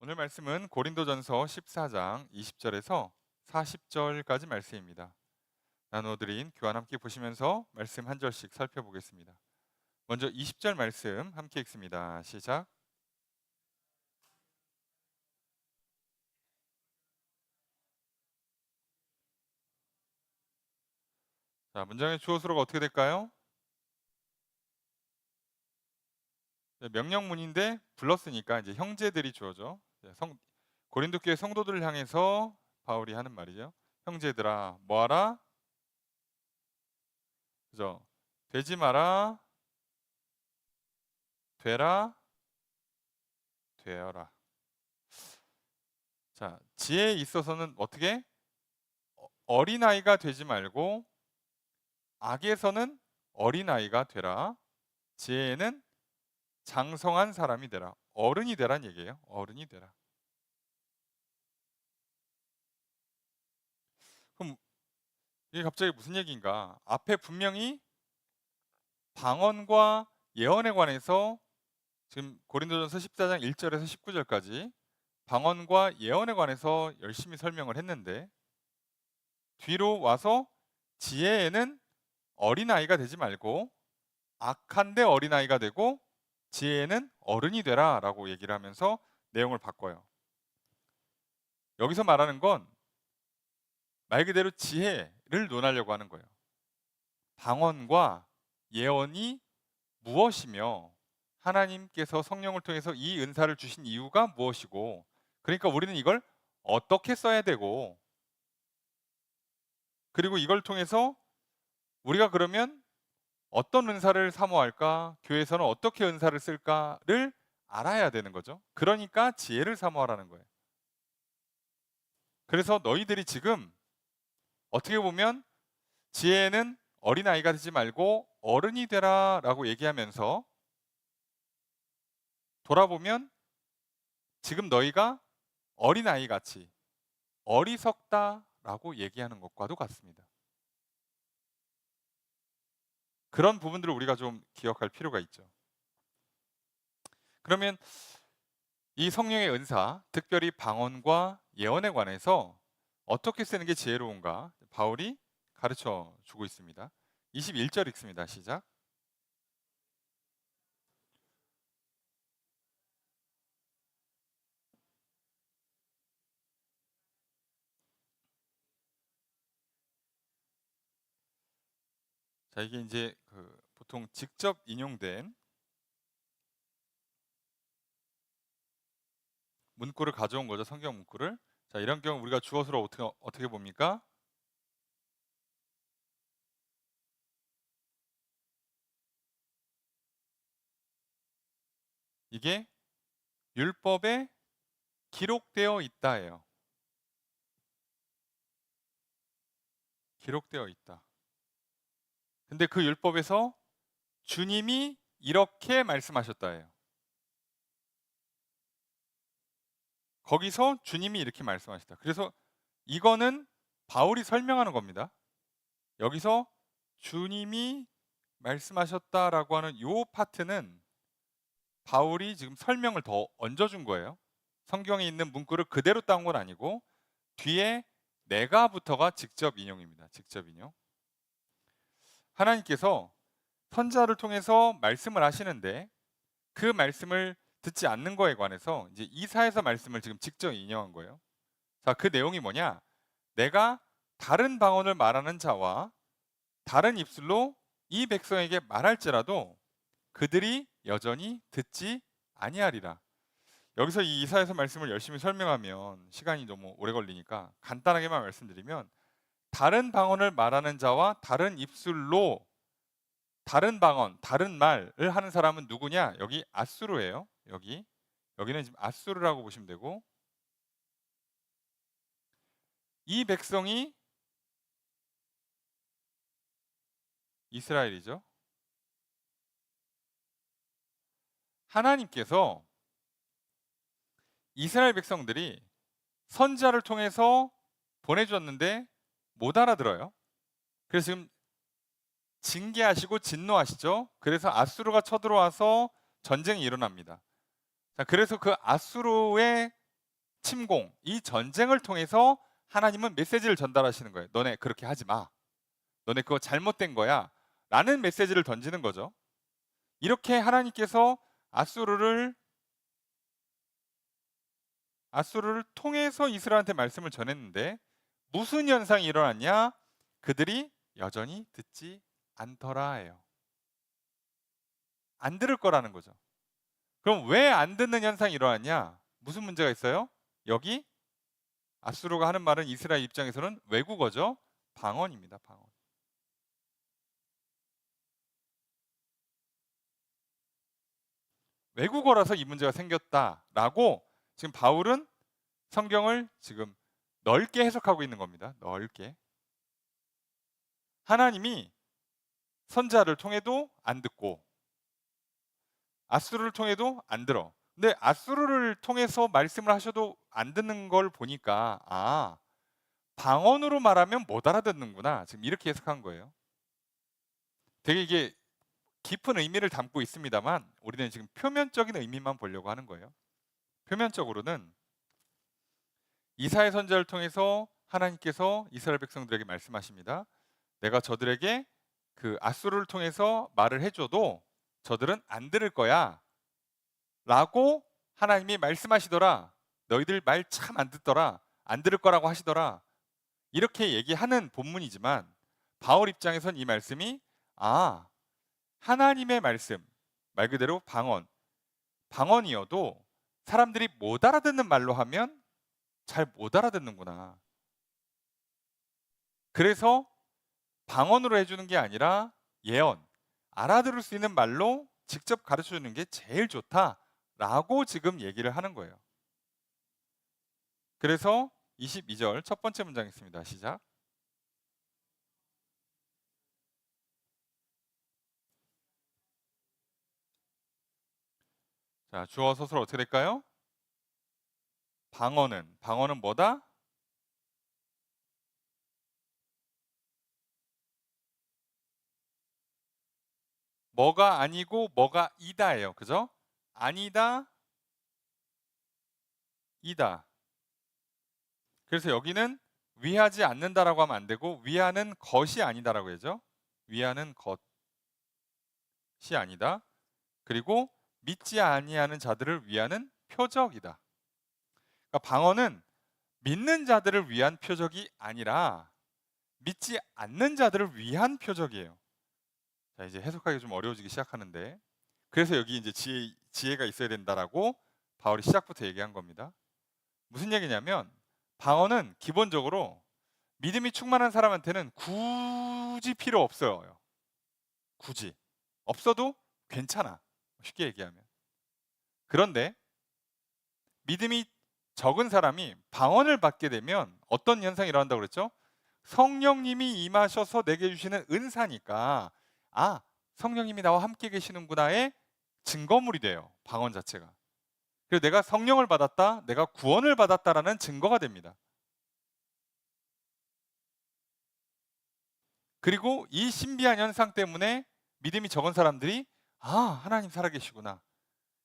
오늘 말씀은 고린도전서 14장 20절에서 40절까지 말씀입니다. 나눠드린 교환 함께 보시면서 말씀 한 절씩 살펴보겠습니다. 먼저 20절 말씀 함께 읽습니다. 시작. 자, 문장의 주어수로가 어떻게 될까요? 네, 명령문인데 불렀으니까 이제 형제들이 주어죠. 고린도 교회 성도들을 향해서 바울이 하는 말이죠. 형제들아, 뭐하라? 그죠? 되지 마라, 되라, 되어라. 자, 지혜에 있어서는 어떻게? 어린아이가 되지 말고 악에서는 어린아이가 되라. 지혜에는 장성한 사람이 되라. 어른이 되란 얘기예요. 어른이 되라. 그럼 이게 갑자기 무슨 얘기인가? 앞에 분명히 방언과 예언에 관해서 지금 고린도전서 14장 1절에서 19절까지 방언과 예언에 관해서 열심히 설명을 했는데 뒤로 와서 지혜에는 어린아이가 되지 말고 악한데 어린아이가 되고 지혜에는 어른이 되라 라고 얘기를 하면서 내용을 바꿔요. 여기서 말하는 건 말 그대로 지혜를 논하려고 하는 거예요. 방언과 예언이 무엇이며 하나님께서 성령을 통해서 이 은사를 주신 이유가 무엇이고, 그러니까 우리는 이걸 어떻게 써야 되고, 그리고 이걸 통해서 우리가 그러면 어떤 은사를 사모할까, 교회에서는 어떻게 은사를 쓸까를 알아야 되는 거죠. 그러니까 지혜를 사모하라는 거예요. 그래서 너희들이 지금 어떻게 보면 지혜는 어린아이가 되지 말고 어른이 되라 라고 얘기하면서 돌아보면 지금 너희가 어린아이 같이 어리석다 라고 얘기하는 것과도 같습니다. 그런 부분들을 우리가 좀 기억할 필요가 있죠. 그러면 이 성령의 은사, 특별히 방언과 예언에 관해서 어떻게 쓰는 게 지혜로운가 바울이 가르쳐 주고 있습니다. 21절 읽습니다. 시작. 자, 이게 이제 보통 직접 인용된 문구를 가져온 거죠. 성경 문구를. 자, 이런 경우 우리가 주어서로 어떻게 봅니까? 이게 율법에 기록되어 있다예요. 기록되어 있다. 근데 그 율법에서 주님이 이렇게 말씀하셨다예요. 거기서 주님이 이렇게 말씀하셨다. 그래서 이거는 바울이 설명하는 겁니다. 여기서 주님이 말씀하셨다라고 하는 요 파트는 바울이 지금 설명을 더 얹어준 거예요. 성경에 있는 문구를 그대로 따온 건 아니고 뒤에 내가부터가 직접 인용입니다. 직접 인용. 하나님께서 선자를 통해서 말씀을 하시는데 그 말씀을 듣지 않는 거에 관해서 이제 이사야서 말씀을 지금 직접 인용한 거예요. 자, 그 내용이 뭐냐? 내가 다른 방언을 말하는 자와 다른 입술로 이 백성에게 말할지라도 그들이 여전히 듣지 아니하리라. 여기서 이 이사야서 말씀을 열심히 설명하면 시간이 너무 오래 걸리니까 간단하게만 말씀드리면 다른 방언을 말하는 자와 다른 입술로 다른 방언, 다른 말을 하는 사람은 누구냐? 여기 아수르예요. 여기는 지금 아수르라고 보시면 되고 이 백성이 이스라엘이죠. 하나님께서 이스라엘 백성들이 선지자를 통해서 보내주었는데 못 알아들어요. 그래서 지금 징계하시고 진노하시죠. 그래서 아수르가 쳐들어와서 전쟁이 일어납니다. 자, 그래서 그 아수르의 침공, 이 전쟁을 통해서 하나님은 메시지를 전달하시는 거예요. 너네 그렇게 하지 마. 너네 그거 잘못된 거야. 라는 메시지를 던지는 거죠. 이렇게 하나님께서 아수르를 통해서 이스라엘한테 말씀을 전했는데 무슨 현상이 일어났냐? 그들이 여전히 듣지 않더라예요. 안 들을 거라는 거죠. 그럼 왜 안 듣는 현상이 일어났냐? 무슨 문제가 있어요? 여기 아수르가 하는 말은 이스라엘 입장에서는 외국어죠. 방언입니다. 방언. 외국어라서 이 문제가 생겼다라고 지금 바울은 성경을 지금 넓게 해석하고 있는 겁니다. 넓게. 하나님이 선지자를 통해도 안 듣고 아수르를 통해도 안 들어. 근데 아수르를 통해서 말씀을 하셔도 안 듣는 걸 보니까 방언으로 말하면 못 알아듣는구나. 지금 이렇게 해석한 거예요. 되게 이게 깊은 의미를 담고 있습니다만 우리는 지금 표면적인 의미만 보려고 하는 거예요. 표면적으로는 이사야 선지자를 통해서 하나님께서 이스라엘 백성들에게 말씀하십니다. 내가 저들에게 그 아수르를 통해서 말을 해줘도 저들은 안 들을 거야 라고 하나님이 말씀하시더라. 너희들 말 참 안 듣더라. 안 들을 거라고 하시더라. 이렇게 얘기하는 본문이지만 바울 입장에선 이 말씀이 하나님의 말씀, 말 그대로 방언이어도 사람들이 못 알아듣는 말로 하면 잘 못 알아듣는구나. 그래서 방언으로 해주는 게 아니라 예언, 알아들을 수 있는 말로 직접 가르쳐 주는 게 제일 좋다라고 지금 얘기를 하는 거예요. 그래서 22절 첫 번째 문장 있습니다. 시작. 자, 주어 서술 어떻게 될까요? 방언은 뭐다? 뭐가 아니고 뭐가 이다예요. 그죠? 아니다, 이다. 그래서 여기는 위하지 않는다라고 하면 안 되고 위하는 것이 아니다라고 해야죠. 위하는 것이 아니다. 그리고 믿지 아니하는 자들을 위하는 표적이다. 그러니까 방언은 믿는 자들을 위한 표적이 아니라 믿지 않는 자들을 위한 표적이에요. 자, 이제 해석하기 좀 어려워지기 시작하는데 그래서 여기 이제 지혜가 있어야 된다라고 바울이 시작부터 얘기한 겁니다. 무슨 얘기냐면 방언은 기본적으로 믿음이 충만한 사람한테는 굳이 필요 없어요. 굳이. 없어도 괜찮아. 쉽게 얘기하면. 그런데 믿음이 적은 사람이 방언을 받게 되면 어떤 현상이 일어난다고 그랬죠? 성령님이 임하셔서 내게 주시는 은사니까 성령님이 나와 함께 계시는구나의 증거물이 돼요. 방언 자체가. 그래서 내가 성령을 받았다, 내가 구원을 받았다라는 증거가 됩니다. 그리고 이 신비한 현상 때문에 믿음이 적은 사람들이 하나님 살아계시구나.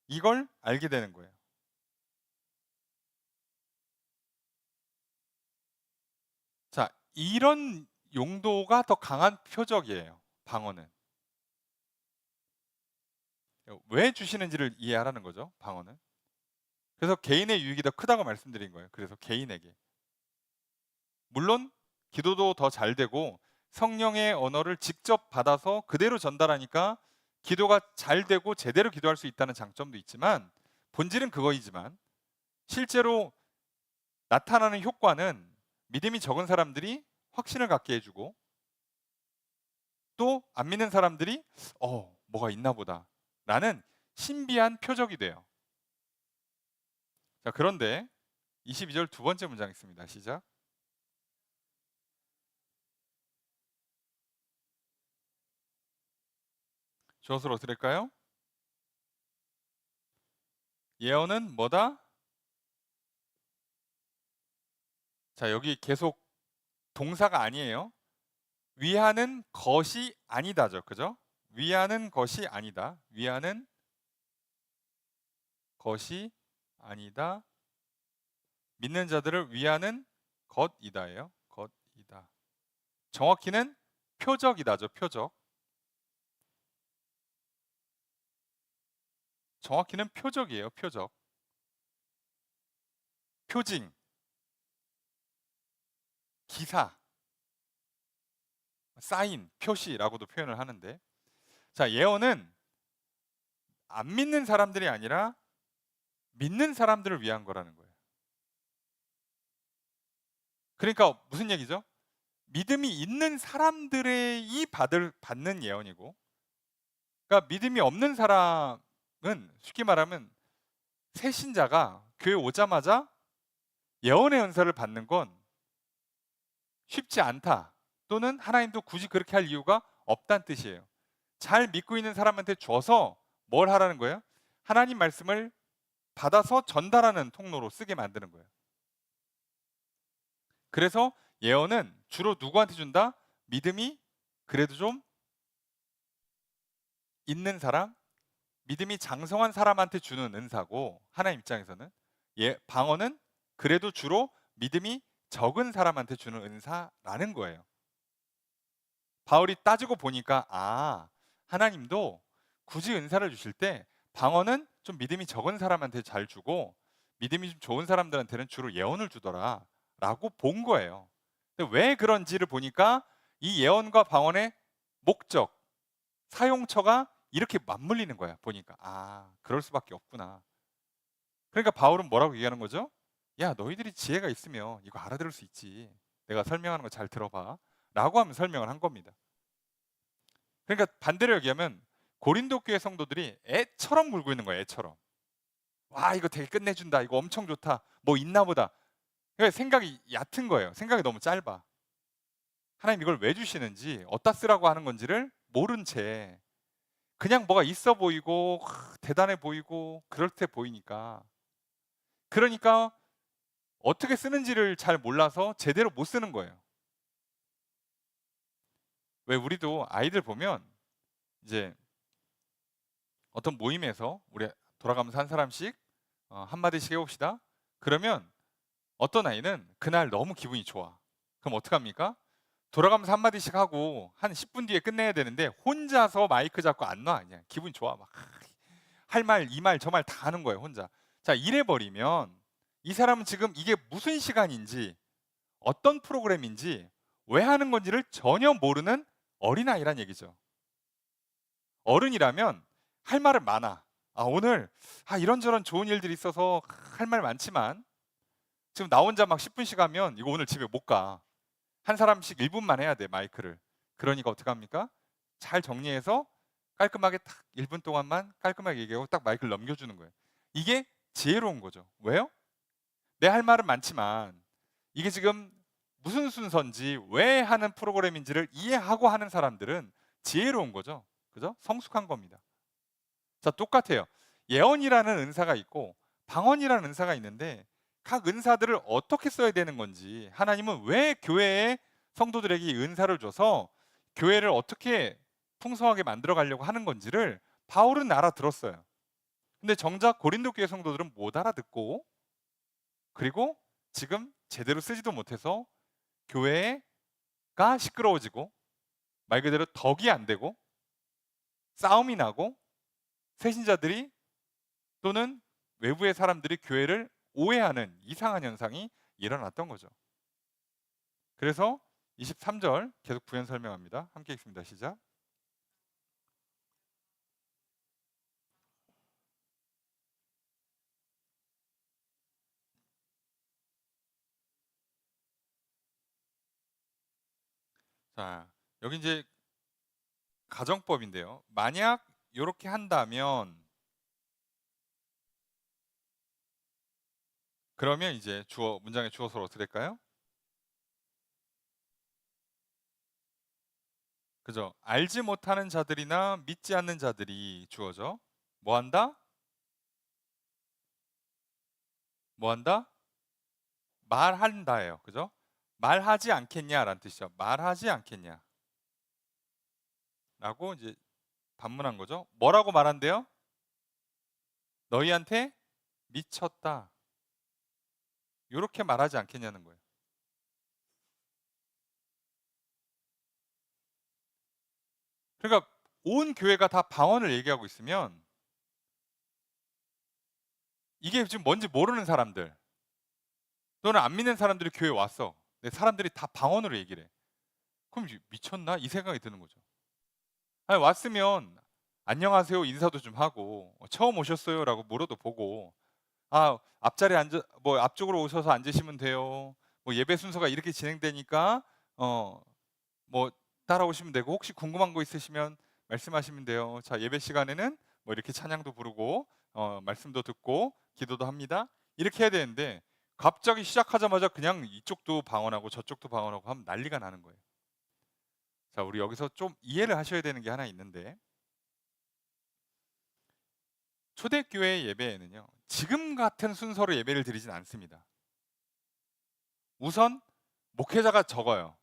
이걸 알게 되는 거예요. 자, 이런 용도가 더 강한 표적이에요. 방언은. 왜 주시는지를 이해하라는 거죠. 방언은. 그래서 개인의 유익이 더 크다고 말씀드린 거예요. 그래서 개인에게. 물론 기도도 더 잘 되고 성령의 언어를 직접 받아서 그대로 전달하니까 기도가 잘 되고 제대로 기도할 수 있다는 장점도 있지만 본질은 그거이지만 실제로 나타나는 효과는 믿음이 적은 사람들이 확신을 갖게 해주고 또 안 믿는 사람들이 뭐가 있나 보다 라는 신비한 표적이 돼요. 자, 그런데 22절 두 번째 문장 있습니다. 시작. 주어를 어떻게 될까요? 예언은 뭐다? 자, 여기 계속 동사가 아니에요. 위하는 것이 아니다죠. 그죠? 위하는 것이 아니다. 위하는 것이 아니다. 믿는 자들을 위하는 것이다예요. 것이다. 정확히는 표적이다죠. 표적. 정확히는 표적이에요. 표적. 표징, 기사, 사인, 표시라고도 표현을 하는데, 자, 예언은 안 믿는 사람들이 아니라 믿는 사람들을 위한 거라는 거예요. 그러니까 무슨 얘기죠? 믿음이 있는 사람들이 받는 예언이고, 그러니까 믿음이 없는 사람은 쉽게 말하면 새 신자가 교회 오자마자 예언의 은사를 받는 건 쉽지 않다. 또는 하나님도 굳이 그렇게 할 이유가 없다는 뜻이에요. 잘 믿고 있는 사람한테 줘서 뭘 하라는 거예요? 하나님 말씀을 받아서 전달하는 통로로 쓰게 만드는 거예요. 그래서 예언은 주로 누구한테 준다? 믿음이 그래도 좀 있는 사람, 믿음이 장성한 사람한테 주는 은사고, 하나님 입장에서는 방언은 그래도 주로 믿음이 적은 사람한테 주는 은사라는 거예요. 바울이 따지고 보니까 하나님도 굳이 은사를 주실 때 방언은 좀 믿음이 적은 사람한테 잘 주고 믿음이 좀 좋은 사람들한테는 주로 예언을 주더라 라고 본 거예요. 근데 왜 그런지를 보니까 이 예언과 방언의 목적, 사용처가 이렇게 맞물리는 거야. 보니까 그럴 수밖에 없구나. 그러니까 바울은 뭐라고 얘기하는 거죠? 야, 너희들이 지혜가 있으면 이거 알아들을 수 있지. 내가 설명하는 거 잘 들어봐 라고 하면 설명을 한 겁니다. 그러니까 반대로 얘기하면 고린도 교회 성도들이 애처럼 굴고 있는 거예요. 애처럼. 와, 이거 되게 끝내준다. 이거 엄청 좋다. 뭐 있나 보다. 그러니까 생각이 얕은 거예요. 생각이 너무 짧아. 하나님 이걸 왜 주시는지, 어디다 쓰라고 하는 건지를 모른 채 그냥 뭐가 있어 보이고 대단해 보이고 그럴듯해 보이니까, 그러니까 어떻게 쓰는지를 잘 몰라서 제대로 못 쓰는 거예요. 왜 우리도 아이들 보면 이제 어떤 모임에서 우리 돌아가면서 한 사람씩 한마디씩 해봅시다. 그러면 어떤 아이는 그날 너무 기분이 좋아. 그럼 어떡합니까? 돌아가면서 한마디씩 하고 한 10분 뒤에 끝내야 되는데 혼자서 마이크 잡고 안 놔. 그냥 기분이 좋아. 막 할 말, 이 말, 저 말 다 하는 거예요. 혼자. 자, 이래버리면 이 사람은 지금 이게 무슨 시간인지, 어떤 프로그램인지, 왜 하는 건지를 전혀 모르는 어린아이란 얘기죠. 어른이라면 할 말은 많아. 오늘 이런저런 좋은 일들이 있어서 할 말 많지만 지금 나 혼자 막 10분씩 하면 이거 오늘 집에 못 가. 한 사람씩 1분만 해야 돼, 마이크를. 그러니까 어떡합니까? 잘 정리해서 깔끔하게 딱 1분 동안만 깔끔하게 얘기하고 딱 마이크를 넘겨주는 거예요. 이게 지혜로운 거죠. 왜요? 내 할 말은 많지만 이게 지금 무슨 순서인지, 왜 하는 프로그램인지를 이해하고 하는 사람들은 지혜로운 거죠. 그죠? 성숙한 겁니다. 자, 똑같아요. 예언이라는 은사가 있고 방언이라는 은사가 있는데 각 은사들을 어떻게 써야 되는 건지, 하나님은 왜 교회에 성도들에게 이 은사를 줘서 교회를 어떻게 풍성하게 만들어 가려고 하는 건지를 바울은 알아들었어요. 근데 정작 고린도 교회 성도들은 못 알아듣고, 그리고 지금 제대로 쓰지도 못해서 교회가 시끄러워지고 말 그대로 덕이 안 되고 싸움이 나고 새신자들이 또는 외부의 사람들이 교회를 오해하는 이상한 현상이 일어났던 거죠. 그래서 23절 계속 부연 설명합니다. 함께 읽습니다. 시작. 자, 여기 이제 가정법인데요. 만약 이렇게 한다면, 그러면 이제 문장의 주어서로 어떻게 될까요? 그죠? 알지 못하는 자들이나 믿지 않는 자들이 주어져. 뭐 한다? 뭐 한다? 말한다예요. 그죠? 말하지 않겠냐라는 뜻이죠. 말하지 않겠냐. 라고 이제 반문한 거죠. 뭐라고 말한대요? 너희한테 미쳤다. 요렇게 말하지 않겠냐는 거예요. 그러니까 온 교회가 다 방언을 얘기하고 있으면 이게 지금 뭔지 모르는 사람들 또는 안 믿는 사람들이 교회에 왔어. 근데 사람들이 다 방언으로 얘기를 해. 그럼 미쳤나? 이 생각이 드는 거죠. 아니, 왔으면 안녕하세요 인사도 좀 하고 처음 오셨어요라고 물어도 보고 앞자리에 앉아 뭐 앞쪽으로 오셔서 앉으시면 돼요. 뭐 예배 순서가 이렇게 진행되니까 어 뭐 따라오시면 되고 혹시 궁금한 거 있으시면 말씀하시면 돼요. 자, 예배 시간에는 뭐 이렇게 찬양도 부르고 말씀도 듣고 기도도 합니다. 이렇게 해야 되는데 갑자기 시작하자마자 그냥 이쪽도 방언하고 저쪽도 방언하고 하면 난리가 나는 거예요. 자, 우리 여기서 좀 이해를 하셔야 되는 게 하나 있는데 초대교회 예배에는요. 지금 같은 순서로 예배를 드리진 않습니다. 우선 목회자가 적어요.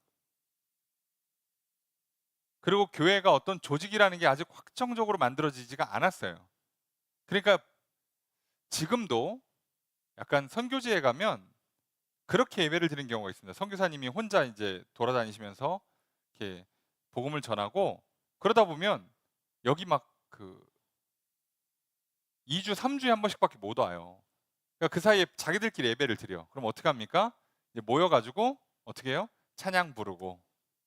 그리고 교회가 어떤 조직이라는 게 아직 확정적으로 만들어지지가 않았어요. 그러니까 지금도 약간 선교지에 가면 그렇게 예배를 드리는 경우가 있습니다. 선교사님이 혼자 이제 돌아다니시면서 이렇게 복음을 전하고 그러다 보면 여기 막 그 2주, 3주에 한 번씩밖에 못 와요. 그러니까 그 사이에 자기들끼리 예배를 드려. 그럼 어떻게 합니까? 이제 모여 가지고 어떻게 해요? 찬양 부르고.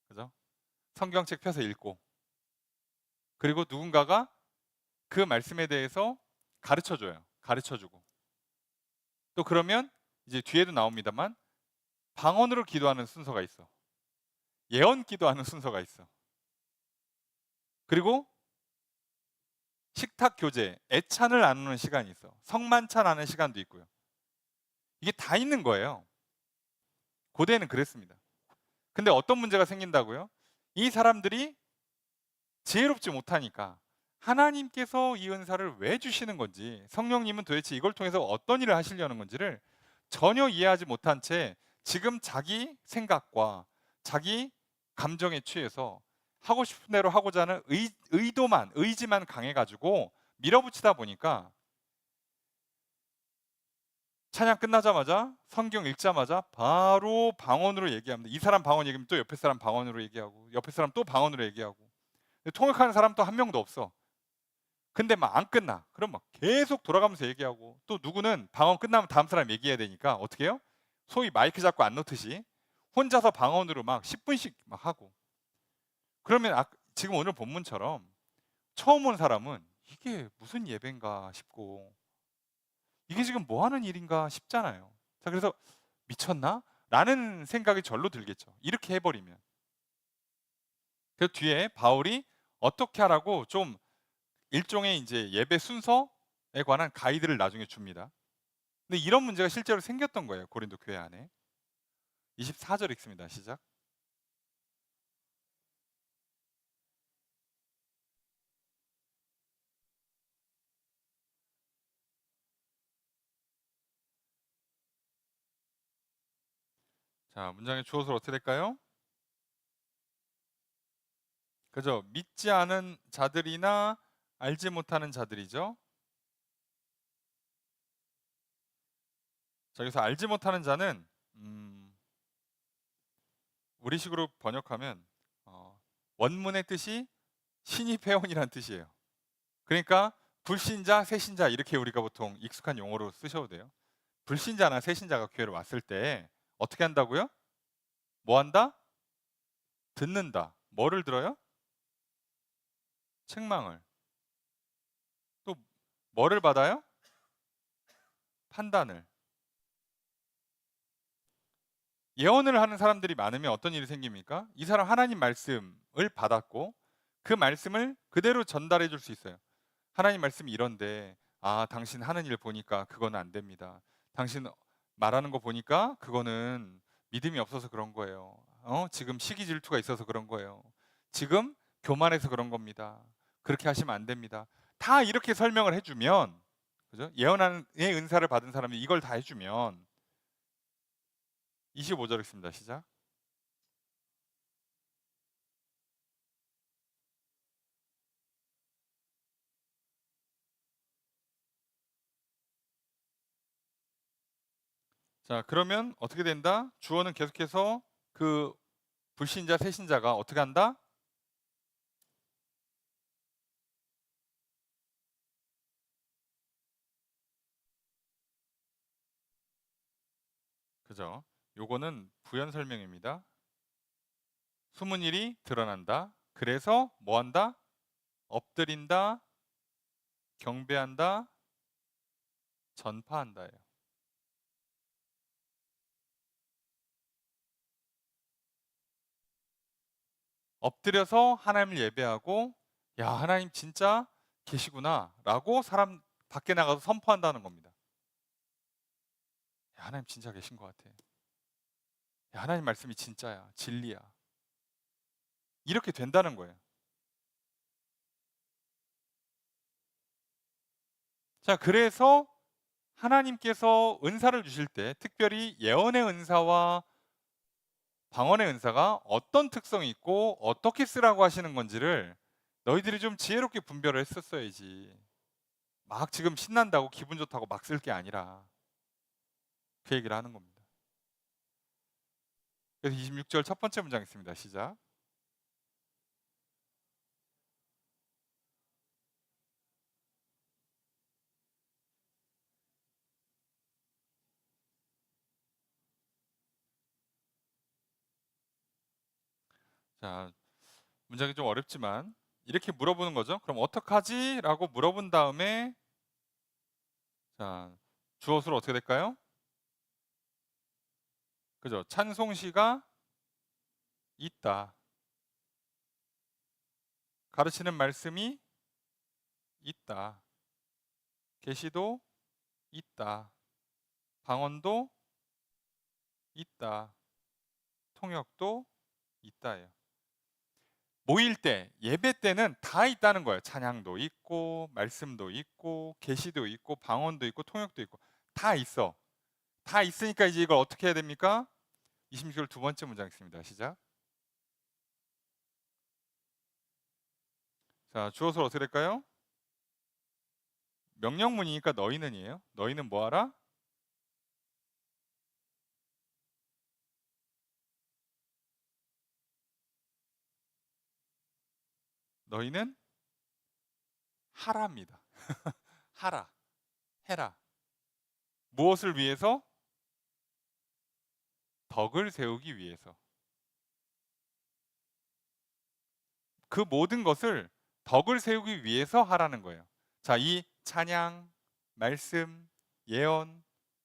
그죠? 성경책 펴서 읽고. 그리고 누군가가 그 말씀에 대해서 가르쳐 줘요. 가르쳐 주고. 또 그러면 이제 뒤에도 나옵니다만 방언으로 기도하는 순서가 있어. 예언 기도하는 순서가 있어. 그리고 식탁 교제, 애찬을 나누는 시간이 있어. 성만찬 하는 시간도 있고요. 이게 다 있는 거예요. 고대에는 그랬습니다. 근데 어떤 문제가 생긴다고요? 이 사람들이 지혜롭지 못하니까 하나님께서 이 은사를 왜 주시는 건지, 성령님은 도대체 이걸 통해서 어떤 일을 하시려는 건지를 전혀 이해하지 못한 채 지금 자기 생각과 자기 감정에 취해서 하고 싶은 대로 하고자 하는 의도만, 의지만 강해가지고 밀어붙이다 보니까 찬양 끝나자마자 성경 읽자마자 바로 방언으로 얘기합니다. 이 사람 방언 얘기하면 또 옆에 사람 방언으로 얘기하고 옆에 사람 또 방언으로 얘기하고 통역하는 사람 또 한 명도 없어. 근데 막 안 끝나. 그럼 막 계속 돌아가면서 얘기하고 또 누구는 방언 끝나면 다음 사람 얘기해야 되니까 어떻게 해요? 소위 마이크 잡고 안 놓듯이 혼자서 방언으로 막 10분씩 막 하고 그러면 지금 오늘 본문처럼 처음 온 사람은 이게 무슨 예배인가 싶고 이게 지금 뭐 하는 일인가 싶잖아요. 자, 그래서 미쳤나? 라는 생각이 절로 들겠죠. 이렇게 해버리면. 그 뒤에 바울이 어떻게 하라고 좀 일종의 이제 예배 순서에 관한 가이드를 나중에 줍니다. 근데 이런 문제가 실제로 생겼던 거예요. 고린도 교회 안에. 24절 읽습니다. 시작. 자, 문장의 주어서 어떻게 될까요? 그죠? 믿지 않은 자들이나 알지 못하는 자들이죠. 자, 여기서 알지 못하는 자는 우리식으로 번역하면 원문의 뜻이 신입 회원이라는 뜻이에요. 그러니까 불신자, 새신자 이렇게 우리가 보통 익숙한 용어로 쓰셔도 돼요. 불신자나 새신자가 교회를 왔을 때 어떻게 한다고요? 뭐 한다? 듣는다. 뭐를 들어요? 책망을. 또 뭐를 받아요? 판단을. 예언을 하는 사람들이 많으면 어떤 일이 생깁니까? 이 사람 하나님 말씀을 받았고 그 말씀을 그대로 전달해 줄 수 있어요. 하나님 말씀이 이런데 당신 하는 일 보니까 그거는 안 됩니다. 당신 말하는 거 보니까 그거는 믿음이 없어서 그런 거예요. 지금 시기 질투가 있어서 그런 거예요. 지금 교만해서 그런 겁니다. 그렇게 하시면 안 됩니다. 다 이렇게 설명을 해주면 그죠? 예언의 은사를 받은 사람이 이걸 다 해주면 25절 읽습니다. 시작. 자, 그러면 어떻게 된다? 주어는 계속해서 그 불신자, 세신자가 어떻게 한다? 그죠? 요거는 부연 설명입니다. 숨은 일이 드러난다. 그래서 뭐 한다? 엎드린다, 경배한다, 전파한다예요. 엎드려서 하나님을 예배하고 야, 하나님 진짜 계시구나라고 사람 밖에 나가서 선포한다는 겁니다. 야, 하나님 진짜 계신 것 같아. 야, 하나님 말씀이 진짜야. 진리야. 이렇게 된다는 거예요. 자, 그래서 하나님께서 은사를 주실 때 특별히 예언의 은사와 방언의 은사가 어떤 특성이 있고 어떻게 쓰라고 하시는 건지를 너희들이 좀 지혜롭게 분별을 했었어야지. 막 지금 신난다고 기분 좋다고 막 쓸 게 아니라 그 얘기를 하는 겁니다. 그래서 26절 첫 번째 문장 있습니다. 시작. 자, 문장이 좀 어렵지만 이렇게 물어보는 거죠. 그럼 어떡하지? 라고 물어본 다음에 자, 주어수로 어떻게 될까요? 그죠? 찬송시가 있다. 가르치는 말씀이 있다. 계시도 있다. 방언도 있다. 통역도 있다예요. 모일 때, 예배 때는 다 있다는 거예요. 찬양도 있고, 말씀도 있고, 계시도 있고, 방언도 있고, 통역도 있고, 다 있어. 다 있으니까 이제 이걸 어떻게 해야 됩니까? 26절 두 번째 문장 있습니다. 시작. 자, 주어서 어떻게 될까요? 명령문이니까 너희는이에요. 너희는 뭐 하라? 너희는 하라입니다. 하라, 해라. 무엇을 위해서? 덕을 세우기 위해서. 그 모든 것을 덕을 세우기 위해서 하라는 거예요. 자, 이 찬양, 말씀, 예언,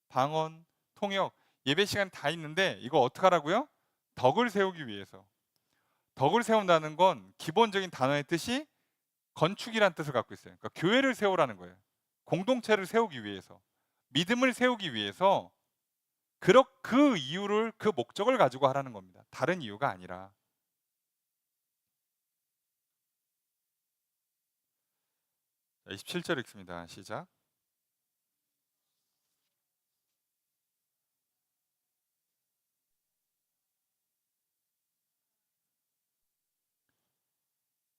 방언, 통역, 예배 시간 다 있는데 이거 어떻게 하라고요? 덕을 세우기 위해서. 덕을 세운다는 건 기본적인 단어의 뜻이 건축이란 뜻을 갖고 있어요. 그러니까 교회를 세우라는 거예요. 공동체를 세우기 위해서. 믿음을 세우기 위해서 그 이유를 그 목적을 가지고 하라는 겁니다. 다른 이유가 아니라. 27절 읽습니다. 시작.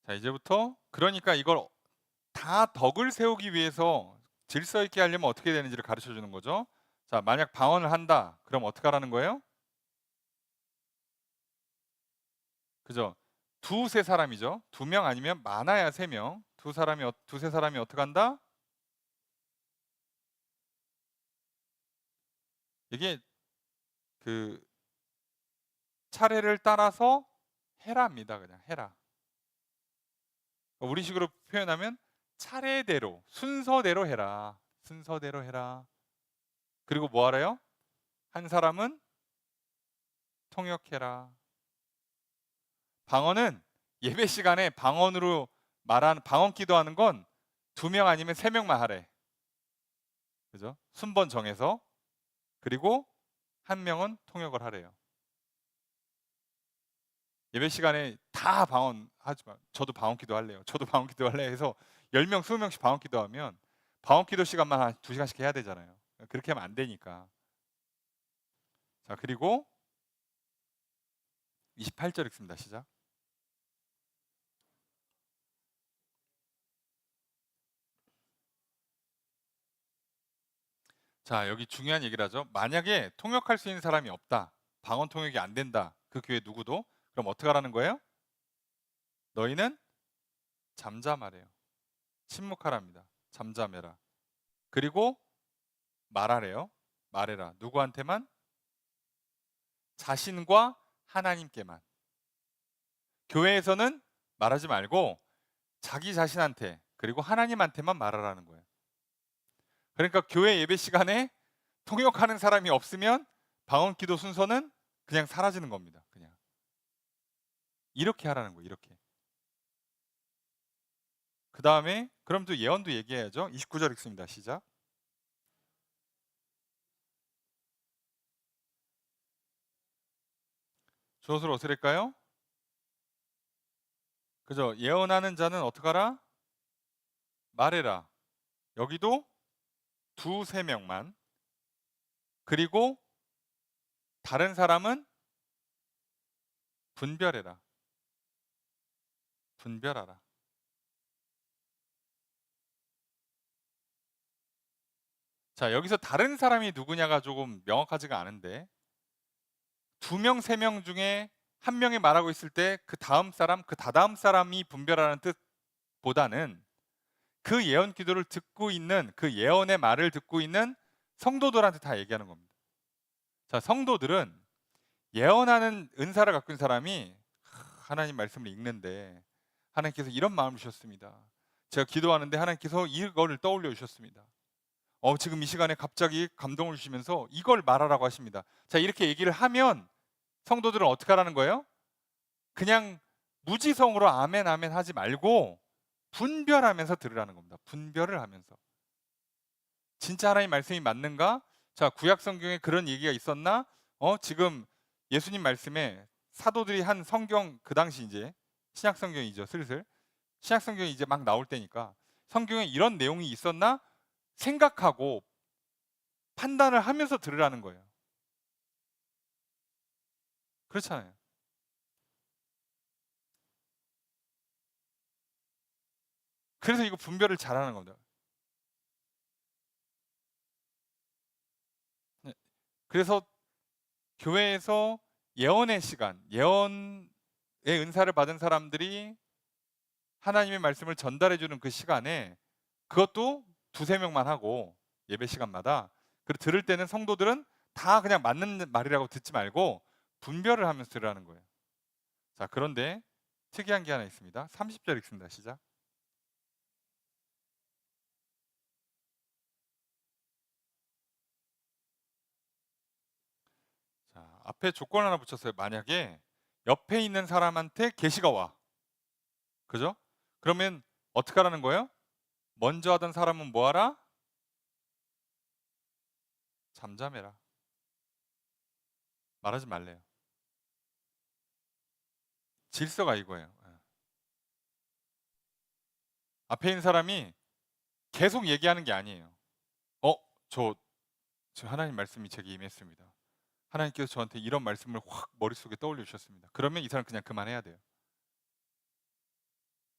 자, 이제부터 그러니까 이걸 다 덕을 세우기 위해서 질서 있게 하려면 어떻게 되는지를 가르쳐 주는 거죠. 자, 만약 방언을 한다. 그럼 어떻게 하라는 거예요? 그죠? 두세 사람이죠. 두 명 아니면 많아야 세 명. 두세 사람이 어떻게 한다? 이게 그 차례를 따라서 해라입니다. 그냥 해라. 우리식으로 표현하면 차례대로, 순서대로 해라. 순서대로 해라. 그리고 뭐 하래요? 한 사람은 통역해라. 방언은 예배 시간에 방언으로 말하는 방언 기도하는 건 두 명 아니면 세 명만 하래. 그죠? 순번 정해서 그리고 한 명은 통역을 하래요. 예배 시간에 다 방언 하지 마. 저도 방언 기도 할래요. 저도 방언 기도 할래 해서 10명, 20명씩 방언 기도하면 방언 기도 시간만 한 2시간씩 해야 되잖아요. 그렇게 하면 안 되니까. 자, 그리고 28절 읽습니다. 시작. 자, 여기 중요한 얘기를 하죠. 만약에 통역할 수 있는 사람이 없다. 방언 통역이 안 된다. 그 교회 누구도. 그럼 어떻게 하라는 거예요? 너희는 잠잠하래요. 침묵하랍니다. 잠잠해라. 그리고 말하래요. 말해라. 누구한테만? 자신과 하나님께만. 교회에서는 말하지 말고 자기 자신한테 그리고 하나님한테만 말하라는 거예요. 그러니까 교회 예배 시간에 통역하는 사람이 없으면 방언 기도 순서는 그냥 사라지는 겁니다. 그냥 이렇게 하라는 거예요. 이렇게. 그 다음에 그럼 또 예언도 얘기해야죠. 29절 읽습니다. 시작. 주어를 어떻게 할까요? 그죠? 예언하는 자는 어떡하라? 말해라. 여기도 두세 명만. 그리고 다른 사람은 분별해라. 분별하라. 자, 여기서 다른 사람이 누구냐가 조금 명확하지가 않은데 두 명, 세 명 중에 한 명이 말하고 있을 때 그 다음 사람, 그 다다음 사람이 분별하는 뜻보다는 그 예언 기도를 듣고 있는 그 예언의 말을 듣고 있는 성도들한테 다 얘기하는 겁니다. 자, 성도들은 예언하는 은사를 갖고 있는 사람이 하나님 말씀을 읽는데 하나님께서 이런 마음을 주셨습니다. 제가 기도하는데 하나님께서 이거를 떠올려 주셨습니다. 지금 이 시간에 갑자기 감동을 주시면서 이걸 말하라고 하십니다. 자, 이렇게 얘기를 하면 성도들은 어떻게 하라는 거예요? 그냥 무지성으로 아멘 아멘 하지 말고 분별하면서 들으라는 겁니다. 분별을 하면서. 진짜 하나님 말씀이 맞는가? 자, 구약 성경에 그런 얘기가 있었나? 지금 예수님 말씀에 사도들이 한 성경 그 당시 이제 신약 성경이죠. 슬슬 신약 성경이 이제 막 나올 때니까 성경에 이런 내용이 있었나? 생각하고 판단을 하면서 들으라는 거예요. 그렇잖아요. 그래서 이거 분별을 잘하는 겁니다. 네. 그래서 교회에서 예언의 시간, 예언의 은사를 받은 사람들이 하나님의 말씀을 전달해 주는 그 시간에 그것도 두세 명만 하고 예배 시간마다 그리고 들을 때는 성도들은 다 그냥 맞는 말이라고 듣지 말고 분별을 하면서 들으라는 거예요. 자, 그런데 특이한 게 하나 있습니다. 30절 읽습니다. 시작. 자, 앞에 조건 하나 붙였어요. 만약에 옆에 있는 사람한테 계시가 와. 그죠? 그러면 어떻게 하라는 거예요? 먼저 하던 사람은 뭐 하라? 잠잠해라. 말하지 말래요. 질서가 이거예요. 예. 앞에 있는 사람이 계속 얘기하는 게 아니에요. 어, 저 하나님 말씀이 제게 임했습니다. 하나님께서 저한테 이런 말씀을 확 머릿속에 떠올려 주셨습니다. 그러면 이 사람 그냥 그만해야 돼요.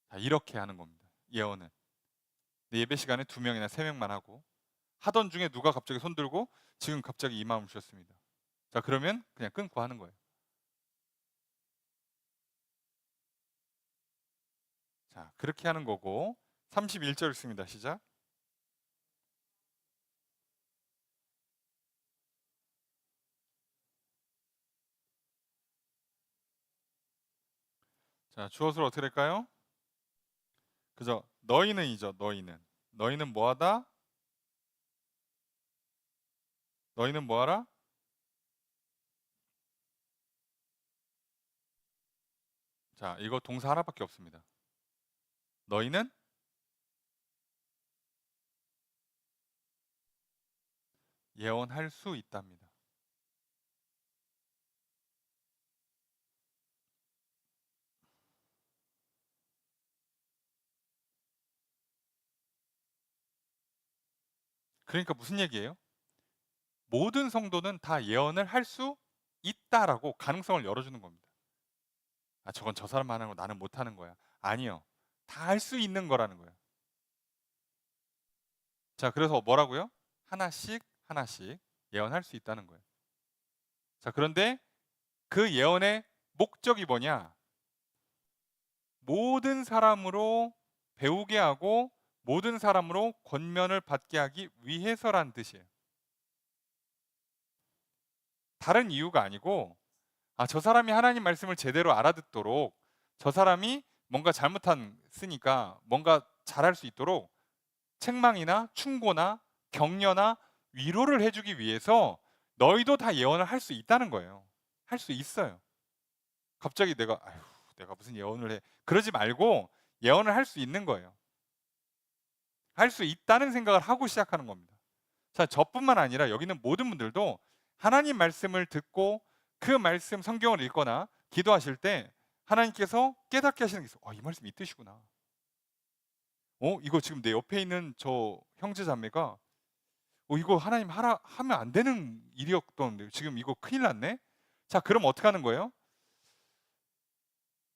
자, 이렇게 하는 겁니다. 예언은. 예배 시간에 두 명이나 세 명만 하고 하던 중에 누가 갑자기 손 들고 지금 갑자기 이 마음을 주셨습니다. 자, 그러면 그냥 끊고 하는 거예요. 자, 그렇게 하는 거고 31절 읽습니다. 시작. 자, 주어를 어떻게 될까요? 그죠? 너희는이죠. 너희는 뭐하다? 너희는 뭐하라? 자, 이거 동사 하나밖에 없습니다. 너희는 예언할 수 있답니다. 그러니까 무슨 얘기예요? 모든 성도는 다 예언을 할 수 있다라고 가능성을 열어주는 겁니다. 아, 저건 저 사람 하는 거 나는 못 하는 거야. 아니요. 다 할 수 있는 거라는 거예요. 자, 그래서 뭐라고요? 하나씩 하나씩 예언할 수 있다는 거예요. 자, 그런데 그 예언의 목적이 뭐냐? 모든 사람으로 배우게 하고 모든 사람으로 권면을 받게 하기 위해서란 뜻이에요. 다른 이유가 아니고, 저 사람이 하나님 말씀을 제대로 알아듣도록, 저 사람이 뭔가 잘못했으니까 뭔가 잘할 수 있도록 책망이나 충고나 격려나 위로를 해주기 위해서 너희도 다 예언을 할 수 있다는 거예요. 할 수 있어요. 갑자기 내가 무슨 예언을 해. 그러지 말고 예언을 할 수 있는 거예요. 할 수 있다는 생각을 하고 시작하는 겁니다. 자, 저뿐만 아니라 여기 있는 모든 분들도 하나님 말씀을 듣고 그 말씀 성경을 읽거나 기도하실 때 하나님께서 깨닫게 하시는 게 있어요. 이 말씀이 이 뜻이구나. 이거 지금 내 옆에 있는 저 형제 자매가 이거 하나님 하면 안 되는 일이었던데 지금 이거 큰일 났네. 자, 그럼 어떻게 하는 거예요?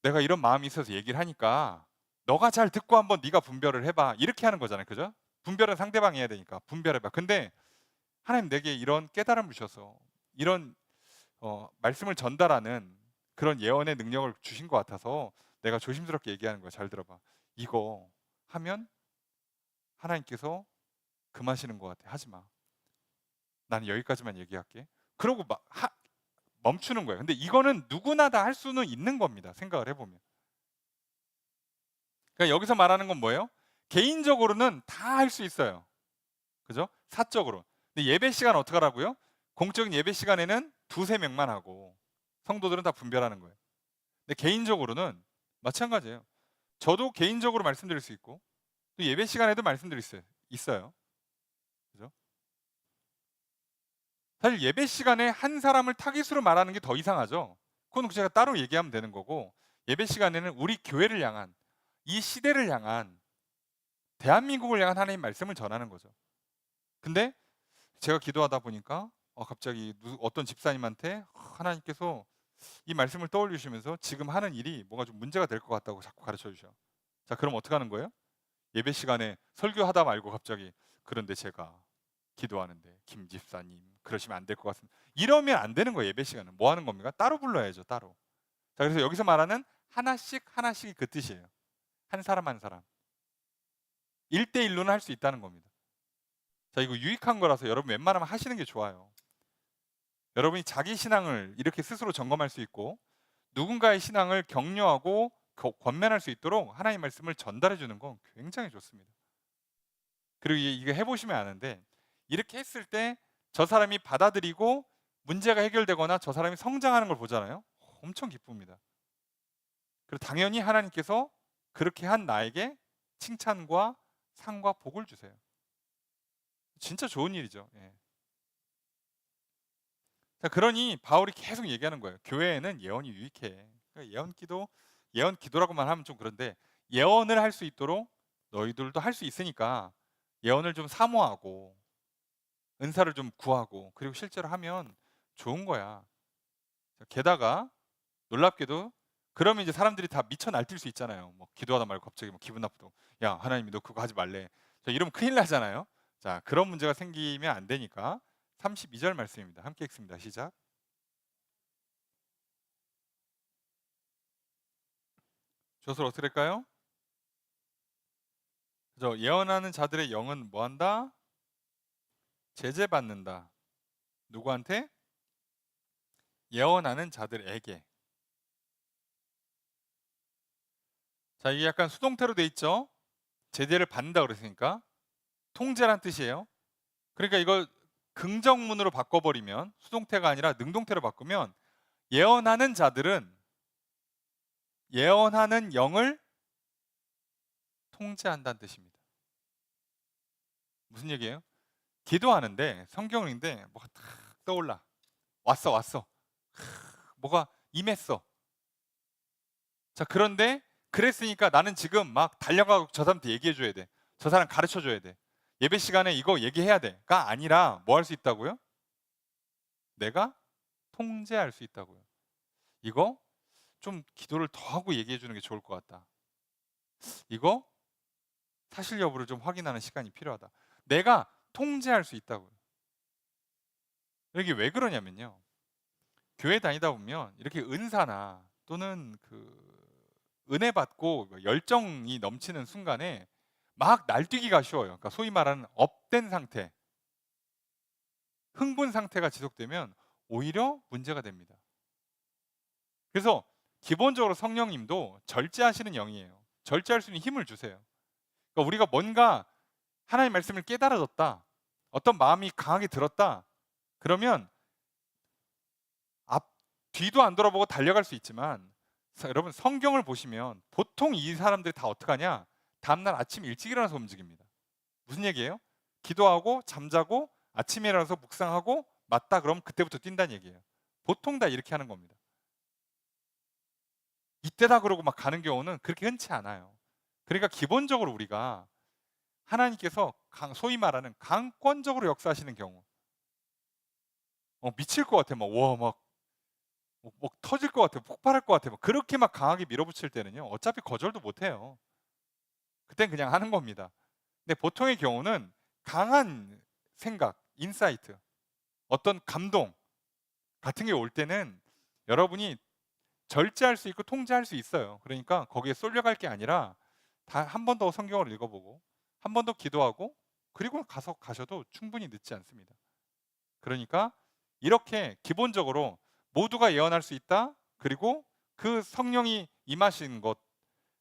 내가 이런 마음이 있어서 얘기를 하니까 너가 잘 듣고 한번 네가 분별을 해봐. 이렇게 하는 거잖아요, 그죠? 분별은 상대방이 해야 되니까 분별해봐. 근데 하나님 내게 이런 깨달음을 주셔서 이런 말씀을 전달하는 그런 예언의 능력을 주신 것 같아서 내가 조심스럽게 얘기하는 거야. 잘 들어봐. 이거 하면 하나님께서 금하시는 것 같아. 하지 마. 나는 여기까지만 얘기할게. 그러고 멈추는 거예요. 근데 이거는 누구나 다 할 수는 있는 겁니다. 생각을 해보면. 그러니까 여기서 말하는 건 뭐예요? 개인적으로는 다 할 수 있어요. 그죠? 사적으로. 근데 예배 시간 어떻게 하라고요? 공적인 예배 시간에는 두세 명만 하고 성도들은 다 분별하는 거예요. 근데 개인적으로는 마찬가지예요. 저도 개인적으로 말씀드릴 수 있고 또 예배 시간에도 말씀드릴 수 있어요. 그죠? 사실 예배 시간에 한 사람을 타깃으로 말하는 게 더 이상하죠. 그건 제가 따로 얘기하면 되는 거고 예배 시간에는 우리 교회를 향한 이 시대를 향한 대한민국을 향한 하나님 말씀을 전하는 거죠. 근데 제가 기도하다 보니까 갑자기 어떤 집사님한테 하나님께서 이 말씀을 떠올리시면서 지금 하는 일이 뭔가 좀 문제가 될 것 같다고 자꾸 가르쳐 주셔. 자, 그럼 어떻게 하는 거예요? 예배 시간에 설교하다 말고 갑자기 그런데 제가 기도하는데 김 집사님 그러시면 안 될 것 같습니다. 이러면 안 되는 거예요. 예배 시간은 뭐 하는 겁니까? 따로 불러야죠. 따로. 자, 그래서 여기서 말하는 하나씩 하나씩이 그 뜻이에요. 한 사람 한 사람 1대1로는 할 수 있다는 겁니다. 자, 이거 유익한 거라서 여러분 웬만하면 하시는 게 좋아요. 여러분이 자기 신앙을 이렇게 스스로 점검할 수 있고 누군가의 신앙을 격려하고 권면할 수 있도록 하나님 말씀을 전달해 주는 건 굉장히 좋습니다. 그리고 이게 해보시면 아는데 이렇게 했을 때 저 사람이 받아들이고 문제가 해결되거나 저 사람이 성장하는 걸 보잖아요. 엄청 기쁩니다. 그리고 당연히 하나님께서 그렇게 한 나에게 칭찬과 상과 복을 주세요. 진짜 좋은 일이죠. 예. 자, 그러니 바울이 계속 얘기하는 거예요. 교회에는 예언이 유익해. 그러니까 예언 기도라고만 하면 좀 그런데 예언을 할 수 있도록 너희들도 할 수 있으니까 예언을 좀 사모하고 은사를 좀 구하고 그리고 실제로 하면 좋은 거야. 게다가 놀랍게도 그러면 이제 사람들이 다 미쳐 날뛸 수 있잖아요. 뭐 기도하다 말고 갑자기 뭐 기분 나쁘다고 야 하나님이 너 그거 하지 말래. 자, 이러면 큰일 나잖아요. 자, 그런 문제가 생기면 안 되니까 32절 말씀입니다. 함께 읽습니다. 시작. 저서로 어떻게 될까요? 그죠? 예언하는 자들의 영은 뭐한다? 제재받는다. 누구한테? 예언하는 자들에게. 자, 이게 약간 수동태로 돼 있죠? 제재를 받는다 그랬으니까 통제란 뜻이에요. 그러니까 이걸 긍정문으로 바꿔버리면 수동태가 아니라 능동태로 바꾸면 예언하는 자들은 예언하는 영을 통제한다는 뜻입니다. 무슨 얘기예요? 기도하는데 성경인데 뭐가 탁 떠올라. 왔어. 뭐가 임했어. 자, 그런데 그랬으니까 나는 지금 막 달려가고 저 사람한테 얘기해 줘야 돼. 저 사람 가르쳐 줘야 돼. 예배 시간에 이거 얘기해야 돼가 아니라 뭐 할 수 있다고요? 내가 통제할 수 있다고요. 이거 좀 기도를 더 하고 얘기해 주는 게 좋을 것 같다. 이거 사실 여부를 좀 확인하는 시간이 필요하다. 내가 통제할 수 있다고요. 이게 왜 그러냐면요. 교회 다니다 보면 이렇게 은사나 또는 은혜 받고 열정이 넘치는 순간에 막 날뛰기가 쉬워요. 그러니까 소위 말하는 업된 상태, 흥분 상태가 지속되면 오히려 문제가 됩니다. 그래서 기본적으로 성령님도 절제하시는 영이에요. 절제할 수 있는 힘을 주세요. 그러니까 우리가 뭔가 하나님의 말씀을 깨달아졌다, 어떤 마음이 강하게 들었다, 그러면 앞 뒤도 안 돌아보고 달려갈 수 있지만, 여러분 성경을 보시면 보통 이 사람들이 다 어떡하냐? 다음날 아침 일찍 일어나서 움직입니다. 무슨 얘기예요? 기도하고 잠자고 아침에 일어나서 묵상하고 맞다 그럼 그때부터 뛴다는 얘기예요. 보통 다 이렇게 하는 겁니다. 이때다 그러고 막 가는 경우는 그렇게 흔치 않아요. 그러니까 기본적으로 우리가 하나님께서 소위 말하는 강권적으로 역사하시는 경우, 미칠 것 같아, 막 터질 것 같아, 폭발할 것 같아, 막 그렇게 막 강하게 밀어붙일 때는요, 어차피 거절도 못 해요. 그땐 그냥 하는 겁니다. 근데 보통의 경우는 강한 생각, 인사이트, 어떤 감동 같은 게 올 때는 여러분이 절제할 수 있고 통제할 수 있어요. 그러니까 거기에 쏠려갈 게 아니라 다 한 번 더 성경을 읽어보고 한 번 더 기도하고 그리고 가셔도 충분히 늦지 않습니다. 그러니까 이렇게 기본적으로 모두가 예언할 수 있다. 그리고 그 성령이 임하신 것,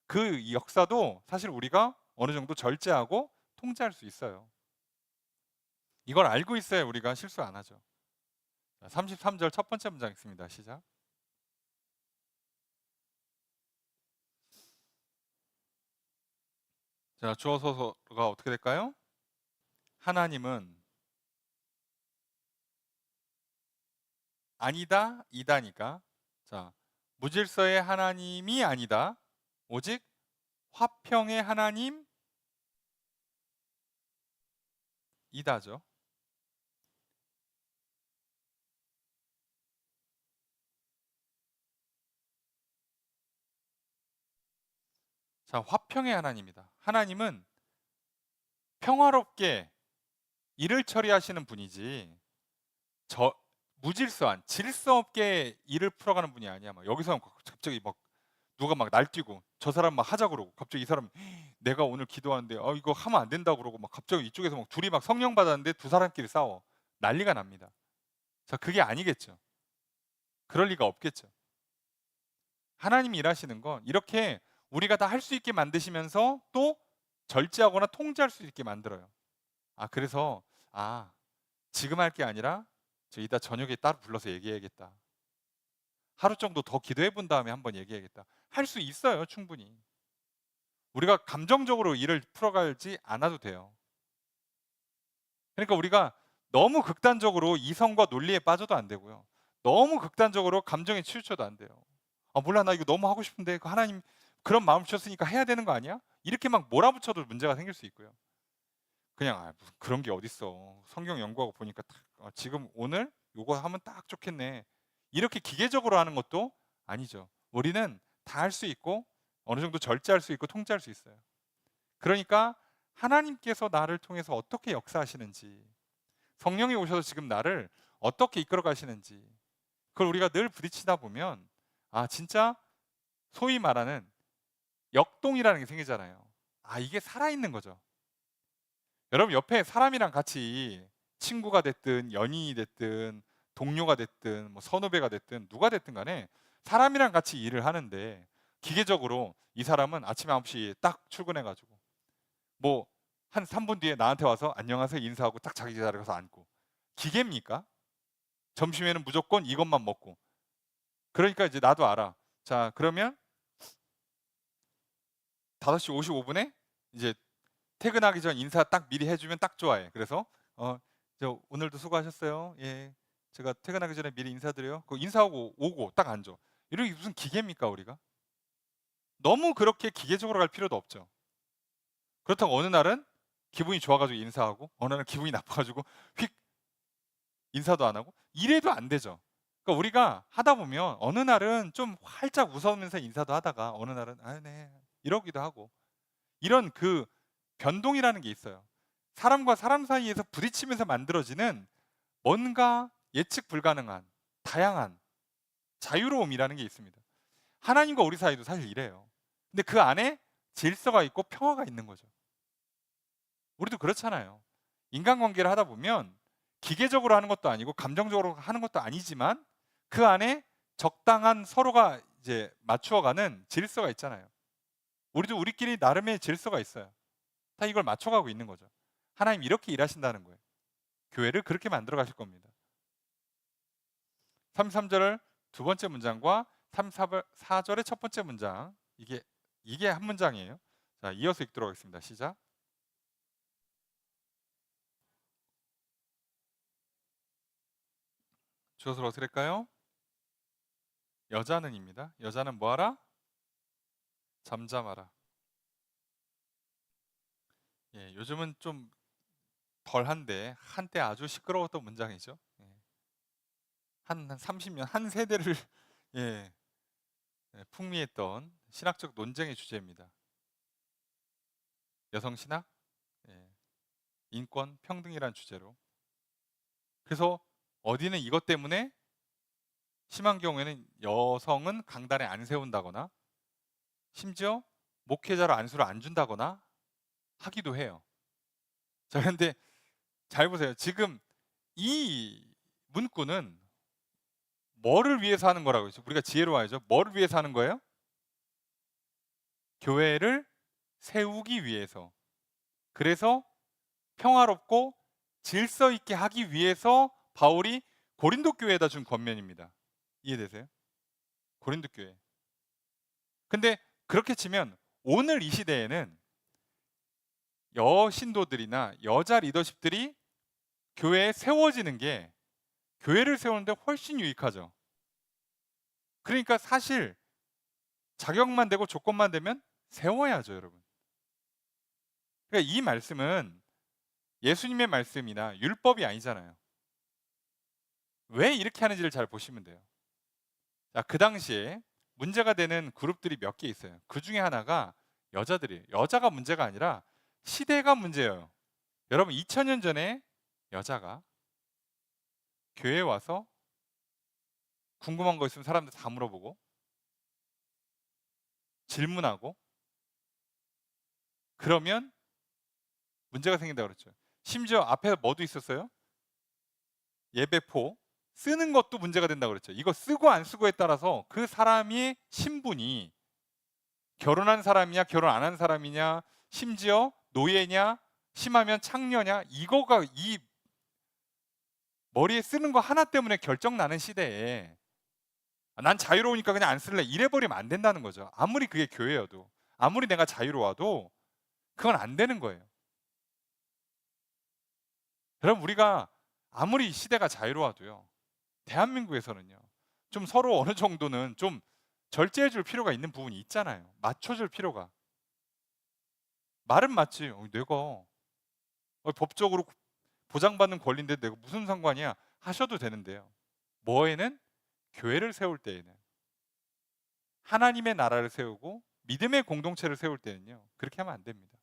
그 역사도 사실 우리가 어느 정도 절제하고 통제할 수 있어요. 이걸 알고 있어야 우리가 실수 안 하죠. 33절 첫 번째 문장 읽습니다. 시작. 자, 주어서가 어떻게 될까요? 하나님은 아니다, 이다니까. 자, 무질서의 하나님이 아니다. 오직 화평의 하나님 이다죠. 자, 화평의 하나님이다. 하나님은 평화롭게 일을 처리하시는 분이지 저 무질서한 질서 없게 일을 풀어가는 분이 아니야. 막 여기서 갑자기 막 누가 막 날뛰고 저 사람 막 하자 그러고 갑자기 이 사람 내가 오늘 기도하는데 이거 하면 안 된다 그러고 막 갑자기 이쪽에서 막 둘이 막 성령 받았는데 두 사람끼리 싸워. 난리가 납니다. 자, 그게 아니겠죠. 그럴 리가 없겠죠. 하나님이 일하시는 건 이렇게 우리가 다 할 수 있게 만드시면서 또 절제하거나 통제할 수 있게 만들어요. 그래서 지금 할 게 아니라 저 이따 저녁에 따로 불러서 얘기해야겠다. 하루 정도 더 기도해 본 다음에 한번 얘기해야겠다. 할 수 있어요, 충분히. 우리가 감정적으로 일을 풀어가지 않아도 돼요. 그러니까 우리가 너무 극단적으로 이성과 논리에 빠져도 안 되고요. 너무 극단적으로 감정에 치우쳐도 안 돼요. 몰라, 나 이거 너무 하고 싶은데 그 하나님 그런 마음 주셨으니까 해야 되는 거 아니야? 이렇게 막 몰아붙여도 문제가 생길 수 있고요. 그냥 무슨 그런 게 어딨어. 성경 연구하고 보니까 지금 오늘 요거 하면 딱 좋겠네. 이렇게 기계적으로 하는 것도 아니죠. 우리는 다 할 수 있고 어느 정도 절제할 수 있고 통제할 수 있어요. 그러니까 하나님께서 나를 통해서 어떻게 역사하시는지, 성령이 오셔서 지금 나를 어떻게 이끌어 가시는지, 그걸 우리가 늘 부딪히다 보면 진짜 소위 말하는 역동이라는 게 생기잖아요. 이게 살아있는 거죠. 여러분 옆에 사람이랑 같이 친구가 됐든 연인이 됐든 동료가 됐든 뭐 선후배가 됐든 누가 됐든 간에 사람이랑 같이 일을 하는데 기계적으로 이 사람은 아침 9시에 딱 출근해 가지고 뭐 한 3분 뒤에 나한테 와서 안녕하세요 인사하고 딱 자기 자리에 가서 앉고, 기계입니까? 점심에는 무조건 이것만 먹고. 그러니까 이제 나도 알아. 자, 그러면 5시 55분에 이제 퇴근하기 전 인사 딱 미리 해주면 딱 좋아해. 그래서 저 오늘도 수고하셨어요. 예, 제가 퇴근하기 전에 미리 인사드려요. 그 인사하고 오고 딱 앉아. 이게 무슨 기계입니까 우리가? 너무 그렇게 기계적으로 갈 필요도 없죠. 그렇다고 어느 날은 기분이 좋아가지고 인사하고 어느 날은 기분이 나빠가지고 휙 인사도 안 하고 이래도 안 되죠. 그러니까 우리가 하다 보면 어느 날은 좀 활짝 웃으면서 인사도 하다가 어느 날은 네 이러기도 하고, 이런 변동이라는 게 있어요. 사람과 사람 사이에서 부딪히면서 만들어지는 뭔가 예측 불가능한 다양한 자유로움이라는 게 있습니다. 하나님과 우리 사이도 사실 이래요. 근데 그 안에 질서가 있고 평화가 있는 거죠. 우리도 그렇잖아요. 인간관계를 하다 보면 기계적으로 하는 것도 아니고 감정적으로 하는 것도 아니지만 그 안에 적당한 서로가 이제 맞추어가는 질서가 있잖아요. 우리도 우리끼리 나름의 질서가 있어요. 다 이걸 맞춰가고 있는 거죠. 하나님 이렇게 일하신다는 거예요. 교회를 그렇게 만들어 가실 겁니다. 33절 두 번째 문장과 4절의 첫 번째 문장, 이게 한 문장이에요. 자, 이어서 읽도록 하겠습니다. 시작. 주어서 어떻게 될까요? 여자는입니다. 여자는 뭐하라? 잠잠하라. 예, 요즘은 좀 덜한데 한때 아주 시끄러웠던 문장이죠. 예. 한 30년 한 세대를 예, 풍미했던 신학적 논쟁의 주제입니다. 여성 신학, 예, 인권, 평등이란 주제로. 그래서 어디는 이것 때문에 심한 경우에는 여성은 강단에 안 세운다거나 심지어 목회자로 안수를 안 준다거나 하기도 해요. 자, 그런데 잘 보세요. 지금 이 문구는 뭐를 위해서 하는 거라고 했죠? 우리가 지혜로워야죠. 뭐를 위해서 하는 거예요? 교회를 세우기 위해서. 그래서 평화롭고 질서 있게 하기 위해서 바울이 고린도 교회에다 준 권면입니다. 이해되세요? 고린도 교회. 근데 그렇게 치면 오늘 이 시대에는 여신도들이나 여자 리더십들이 교회에 세워지는 게 교회를 세우는데 훨씬 유익하죠. 그러니까 사실 자격만 되고 조건만 되면 세워야죠, 여러분. 그러니까 이 말씀은 예수님의 말씀이나 율법이 아니잖아요. 왜 이렇게 하는지를 잘 보시면 돼요. 자, 그 당시에 문제가 되는 그룹들이 몇 개 있어요. 그 중에 하나가 여자들이에요. 여자가 문제가 아니라 시대가 문제예요. 여러분 2000년 전에 여자가 교회에 와서 궁금한 거 있으면 사람들 다 물어보고 질문하고 그러면 문제가 생긴다 그랬죠. 심지어 앞에 뭐도 있었어요? 예배포 쓰는 것도 문제가 된다 그랬죠. 이거 쓰고 안 쓰고에 따라서 그 사람의 신분이 결혼한 사람이냐 결혼 안 한 사람이냐 심지어 노예냐 심하면 창녀냐 이거가 이 머리에 쓰는 거 하나 때문에 결정 나는 시대에 난 자유로우니까 그냥 안 쓸래 이래 버리면 안 된다는 거죠. 아무리 그게 교회여도 아무리 내가 자유로워도 그건 안 되는 거예요. 여러분 우리가 아무리 시대가 자유로워도요. 대한민국에서는요. 좀 서로 어느 정도는 좀 절제해 줄 필요가 있는 부분이 있잖아요. 맞춰 줄 필요가. 말은 맞지. 내가 법적으로 보장받는 권리인데 내가 무슨 상관이야 하셔도 되는데요. 뭐에는 교회를 세울 때에는 하나님의 나라를 세우고 믿음의 공동체를 세울 때는요. 그렇게 하면 안 됩니다.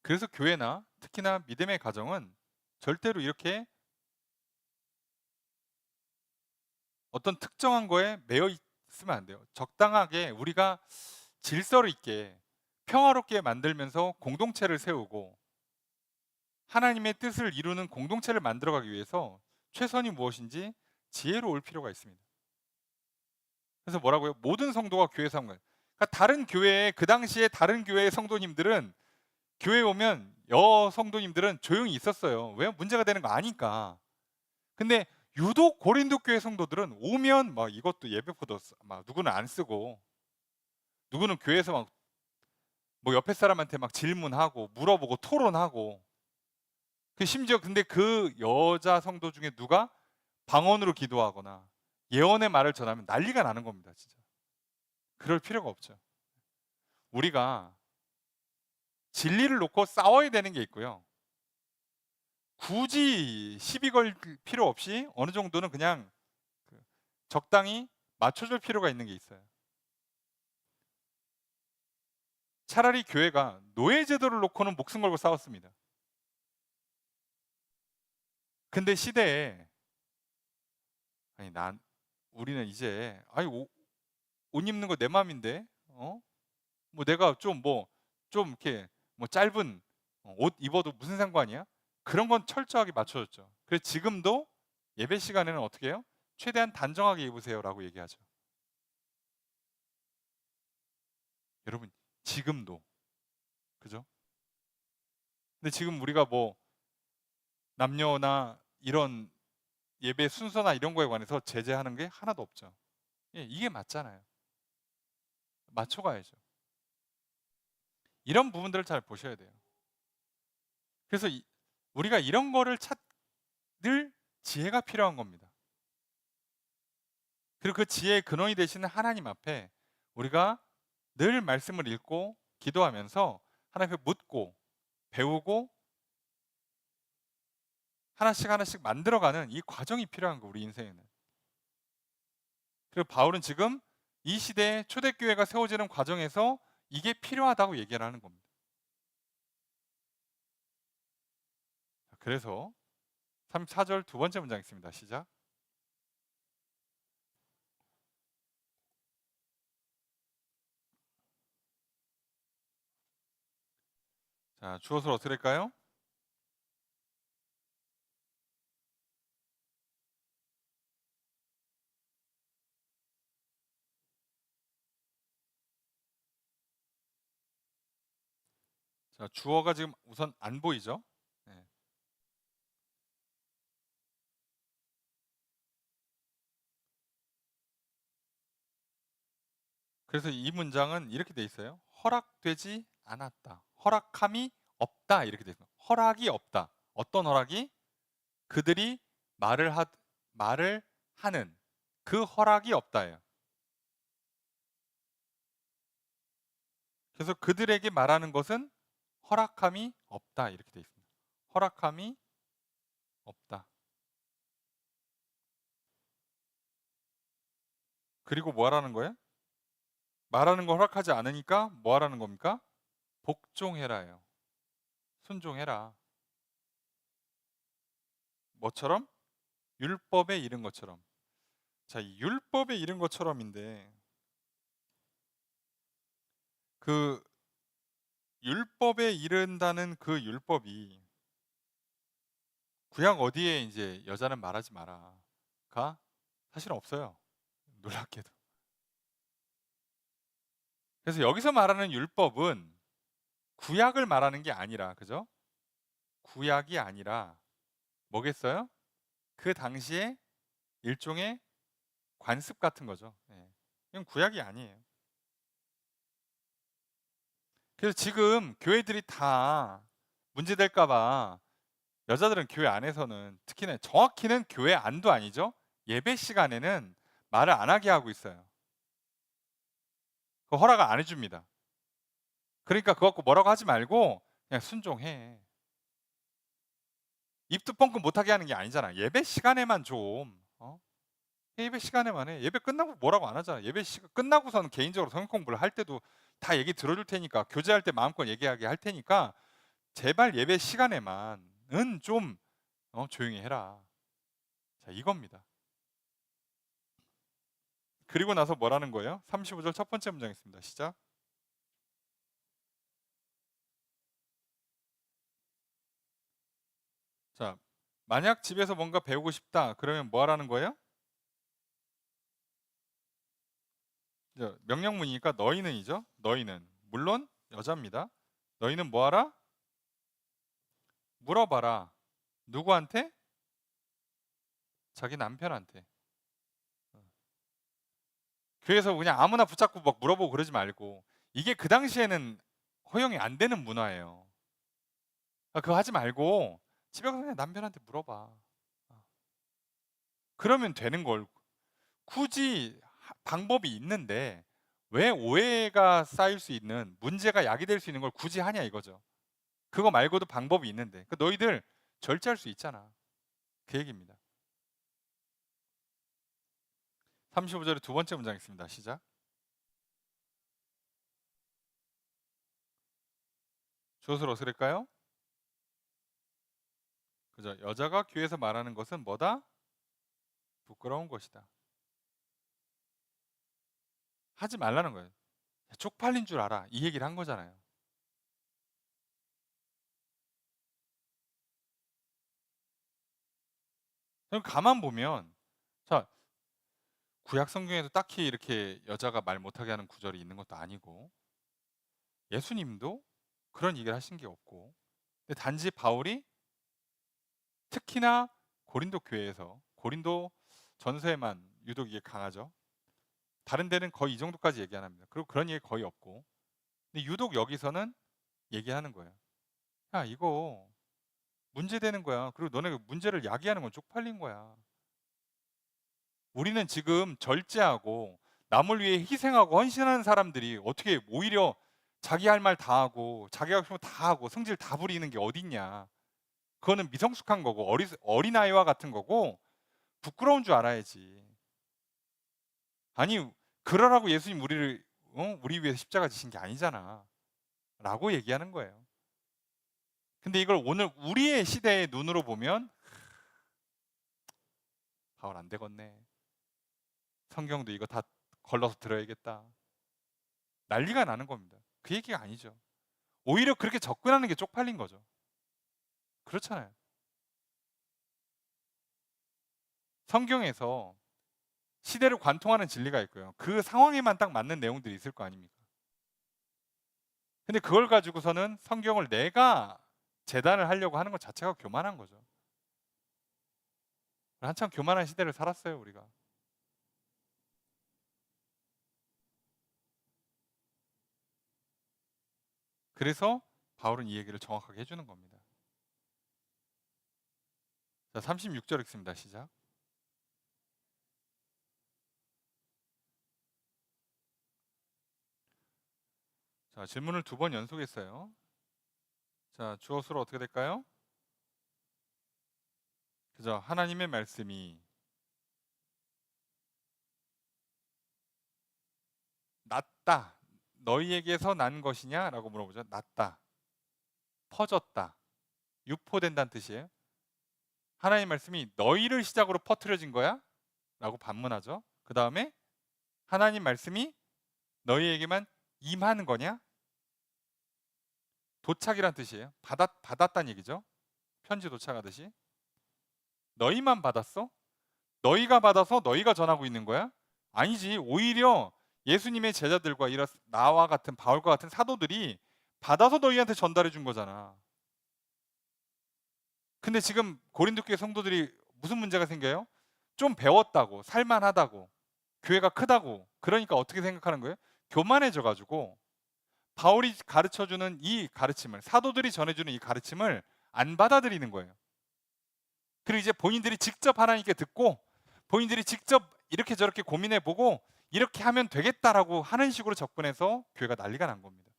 그래서 교회나 특히나 믿음의 가정은 절대로 이렇게 어떤 특정한 거에 매여 있으면 안 돼요. 적당하게 우리가 질서를 있게 평화롭게 만들면서 공동체를 세우고 하나님의 뜻을 이루는 공동체를 만들어가기 위해서 최선이 무엇인지 지혜로울 필요가 있습니다. 그래서 뭐라고요? 모든 성도가 교회 상관. 그러니까 다른 교회에 그 당시에 다른 교회의 성도님들은 교회 오면 성도님들은 조용히 있었어요. 왜? 문제가 되는 거 아니까. 근데 유독 고린도 교회 성도들은 오면 막 이것도 예배포도 막 누구는 안 쓰고 누구는 교회에서 막 뭐 옆에 사람한테 막 질문하고 물어보고 토론하고 심지어 근데 그 여자 성도 중에 누가 방언으로 기도하거나 예언의 말을 전하면 난리가 나는 겁니다, 진짜. 그럴 필요가 없죠. 우리가 진리를 놓고 싸워야 되는 게 있고요. 굳이 시비 걸 필요 없이 어느 정도는 그냥 적당히 맞춰줄 필요가 있는 게 있어요. 차라리 교회가 노예 제도를 놓고는 목숨 걸고 싸웠습니다. 근데 시대에 아니 우리는 이제 아니 옷 입는 거 내 맘인데 뭐 내가 좀 이렇게 뭐 짧은 옷 입어도 무슨 상관이야? 그런 건 철저하게 맞춰줬죠. 그래서 지금도 예배 시간에는 어떻게 해요? 최대한 단정하게 입으세요라고 얘기하죠. 여러분 지금도 그죠? 근데 지금 우리가 뭐 남녀나 이런 예배 순서나 이런 거에 관해서 제재하는 게 하나도 없죠. 예, 이게 맞잖아요. 맞춰가야죠. 이런 부분들을 잘 보셔야 돼요. 그래서 우리가 이런 거를 늘 지혜가 필요한 겁니다. 그리고 그 지혜의 근원이 되시는 하나님 앞에 우리가 늘 말씀을 읽고 기도하면서 하나님께 묻고 배우고 하나씩 하나씩 만들어가는 이 과정이 필요한 거 우리 인생에는. 그리고 바울은 지금 이 시대에 초대교회가 세워지는 과정에서 이게 필요하다고 얘기를 하는 겁니다. 그래서 34절 두 번째 문장 있습니다. 시작. 자, 주어를 어떻게 할까요? 자, 주어가 지금 우선 안 보이죠? 네. 그래서 이 문장은 이렇게 돼 있어요. 허락되지 않았다. 허락함이 없다. 이렇게 돼 있어요. 허락이 없다. 어떤 허락이? 그들이 말을 하는 그 허락이 없다예요. 그래서 그들에게 말하는 것은 허락함이 없다. 이렇게 돼 있습니다. 허락함이 없다. 그리고 뭐 하라는 거예요? 말하는 거 허락하지 않으니까 뭐 하라는 겁니까? 복종해라예요. 순종해라. 뭐처럼? 율법에 이른 것처럼. 자, 이 율법에 이른 것처럼인데 그 율법에 이른다는 그 율법이 구약 어디에 이제 여자는 말하지 마라가 사실 없어요. 놀랍게도. 그래서 여기서 말하는 율법은 구약을 말하는 게 아니라, 그죠? 구약이 아니라 뭐겠어요? 그 당시에 일종의 관습 같은 거죠. 예. 이건 구약이 아니에요. 그래서 지금 교회들이 다 문제될까봐 여자들은 교회 안에서는 특히나 정확히는 교회 안도 아니죠. 예배 시간에는 말을 안 하게 하고 있어요. 그 허락을 안 해줍니다. 그러니까 그거 갖고 뭐라고 하지 말고 그냥 순종해. 입도 뻥끗 못하게 하는 게 아니잖아. 예배 시간에만 좀 예배 시간에만 해. 예배 끝나고 뭐라고 안 하잖아. 예배 시간 끝나고서는 개인적으로 성경 공부를 할 때도 다 얘기 들어줄 테니까 교제할 때 마음껏 얘기하게 할 테니까 제발 예배 시간에만은 좀 조용히 해라. 자, 이겁니다. 그리고 나서 뭐라는 거예요? 35절 첫 번째 문장 있습니다. 시작. 자, 만약 집에서 뭔가 배우고 싶다. 그러면 뭐 하라는 거예요? 명령문이니까 너희는이죠. 너희는 물론 여자입니다. 너희는 뭐 하라? 물어봐라. 누구한테? 자기 남편한테. 교회에서 그냥 아무나 붙잡고 막 물어보고 그러지 말고 이게 그 당시에는 허용이 안 되는 문화예요. 그거 하지 말고 집에 가서 그냥 남편한테 물어봐. 그러면 되는 걸 굳이 방법이 있는데 왜 오해가 쌓일 수 있는 문제가 야기될 수 있는 걸 굳이 하냐 이거죠. 그거 말고도 방법이 있는데 너희들 절제할 수 있잖아. 그 얘기입니다. 35절에 두 번째 문장 있습니다. 시작. 주어를 어떻게 할까요? 그죠? 여자가 교회에서 말하는 것은 뭐다? 부끄러운 것이다. 하지 말라는 거예요. 쪽팔린 줄 알아. 이 얘기를 한 거잖아요. 그럼 가만 보면, 자, 구약 성경에도 딱히 이렇게 여자가 말 못하게 하는 구절이 있는 것도 아니고, 예수님도 그런 얘기를 하신 게 없고, 근데 단지 바울이 특히나 고린도 교회에서, 고린도 전서에만 유독 이게 강하죠. 다른 데는 거의 이 정도까지 얘기 안 합니다. 그리고 그런 얘기 거의 없고, 근데 유독 여기서는 얘기하는 거예요. 야, 이거 문제되는 거야. 그리고 너네 문제를 야기하는 건 쪽팔린 거야. 우리는 지금 절제하고 남을 위해 희생하고 헌신하는 사람들이 어떻게 오히려 자기 할 말 다 하고 자기 하고 싶은 거 다 하고 성질 다 부리는 게 어딨냐. 그거는 미성숙한 거고 어린아이와 같은 거고 부끄러운 줄 알아야지. 아니, 그러라고 예수님 우리를 우리 위해서 십자가 지신 게 아니잖아 라고 얘기하는 거예요. 근데 이걸 오늘 우리의 시대의 눈으로 보면 바울 안 되겠네. 성경도 이거 다 걸러서 들어야겠다. 난리가 나는 겁니다. 그 얘기가 아니죠. 오히려 그렇게 접근하는 게 쪽팔린 거죠. 그렇잖아요. 성경에서 시대를 관통하는 진리가 있고요. 그 상황에만 딱 맞는 내용들이 있을 거 아닙니까? 근데 그걸 가지고서는 성경을 내가 재단을 하려고 하는 것 자체가 교만한 거죠. 한참 교만한 시대를 살았어요, 우리가. 그래서 바울은 이 얘기를 정확하게 해주는 겁니다. 자, 36절 읽습니다. 시작. 자, 질문을 2번 연속했어요. 자, 주어 수로 어떻게 될까요? 그죠? 하나님의 말씀이 낫다. 너희에게서 난 것이냐? 라고 물어보죠. 낫다. 퍼졌다. 유포된다는 뜻이에요. 하나님 말씀이 너희를 시작으로 퍼뜨려진 거야? 라고 반문하죠. 그 다음에 하나님 말씀이 너희에게만 임하는 거냐? 도착이란 뜻이에요. 받았다는 얘기죠. 편지 도착하듯이. 너희만 받았어? 너희가 받아서 너희가 전하고 있는 거야? 아니지. 오히려 예수님의 제자들과 이런 나와 같은 바울과 같은 사도들이 받아서 너희한테 전달해 준 거잖아. 근데 지금 고린도 교회 성도들이 무슨 문제가 생겨요? 좀 배웠다고, 살만하다고, 교회가 크다고. 그러니까 어떻게 생각하는 거예요? 교만해져 가지고 바울이 가르쳐 주는 이 가르침을, 사도들이 전해 주는 이 가르침을 안 받아들이는 거예요. 그리고 이제 본인들이 직접 하나님께 듣고 본인들이 직접 이렇게 저렇게 고민해 보고 이렇게 하면 되겠다라고 하는 식으로 접근해서 교회가 난리가 난 겁니다.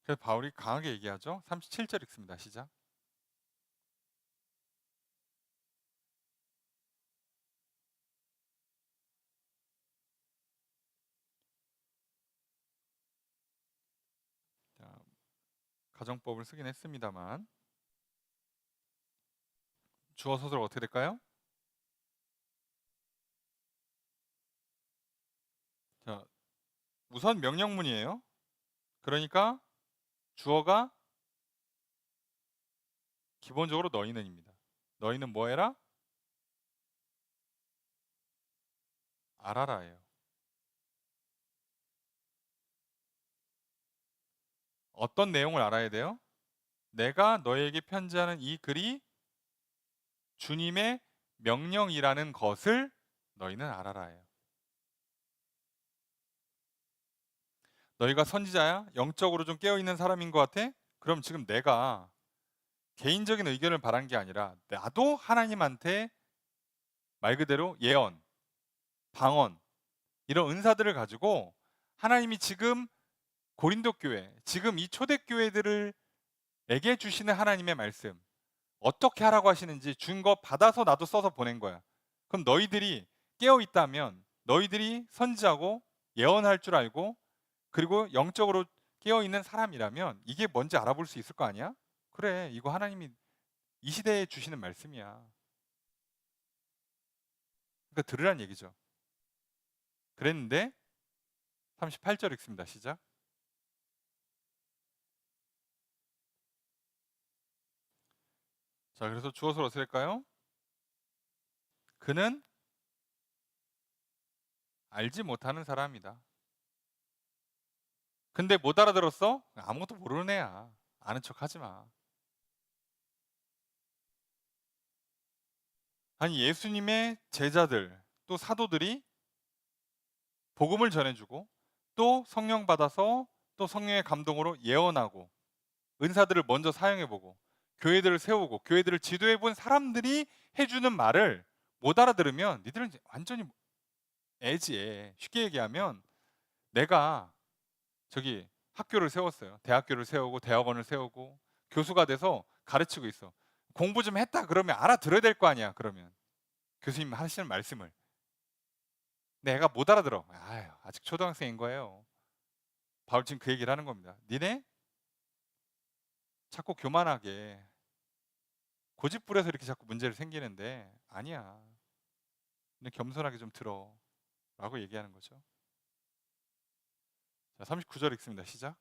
그래서 바울이 강하게 얘기하죠. 37절 읽습니다. 시작. 자, 가정법을 쓰긴 했습니다만 주어 서술 어떻게 될까요? 자, 우선 명령문이에요. 그러니까 주어가 기본적으로 너희는입니다. 너희는 뭐 해라? 알아라예요. 어떤 내용을 알아야 돼요? 내가 너에게 편지하는 이 글이 주님의 명령이라는 것을 너희는 알아라예요. 너희가 선지자야? 영적으로 좀 깨어있는 사람인 것 같아? 그럼 지금 내가 개인적인 의견을 바란 게 아니라 나도 하나님한테 말 그대로 예언, 방언 이런 은사들을 가지고 하나님이 지금 고린도 교회, 지금 이 초대교회들을 에게 주시는 하나님의 말씀 어떻게 하라고 하시는지 준 거 받아서 나도 써서 보낸 거야. 그럼 너희들이 깨어 있다면 너희들이 선지하고 예언할 줄 알고 그리고 영적으로 깨어 있는 사람이라면 이게 뭔지 알아볼 수 있을 거 아니야? 그래, 이거 하나님이 이 시대에 주시는 말씀이야. 그러니까 들으란 얘기죠. 그랬는데 38절 읽습니다. 시작. 자, 그래서 주어서 어떻게 할까요? 그는 알지 못하는 사람이다. 근데 못 알아들었어? 아무것도 모르는 애야. 아는 척 하지 마. 아니, 예수님의 제자들, 또 사도들이 복음을 전해주고, 또 성령 받아서 또 성령의 감동으로 예언하고, 은사들을 먼저 사용해보고, 교회들을 세우고, 교회들을 지도해본 사람들이 해주는 말을 못 알아들으면 니들은 완전히 애지에. 쉽게 얘기하면 내가 저기 학교를 세웠어요. 대학교를 세우고 대학원을 세우고 교수가 돼서 가르치고 있어. 공부 좀 했다 그러면 알아들어야 될 거 아니야. 그러면 교수님 하시는 말씀을 내가 못 알아들어. 아유, 아직 초등학생인 거예요. 바울 지금 그 얘기를 하는 겁니다. 니네 자꾸 교만하게 고집부려서 이렇게 자꾸 문제를 생기는데 아니야. 근데 겸손하게 좀 들어 라고 얘기하는 거죠. 자, 39절 읽습니다. 시작.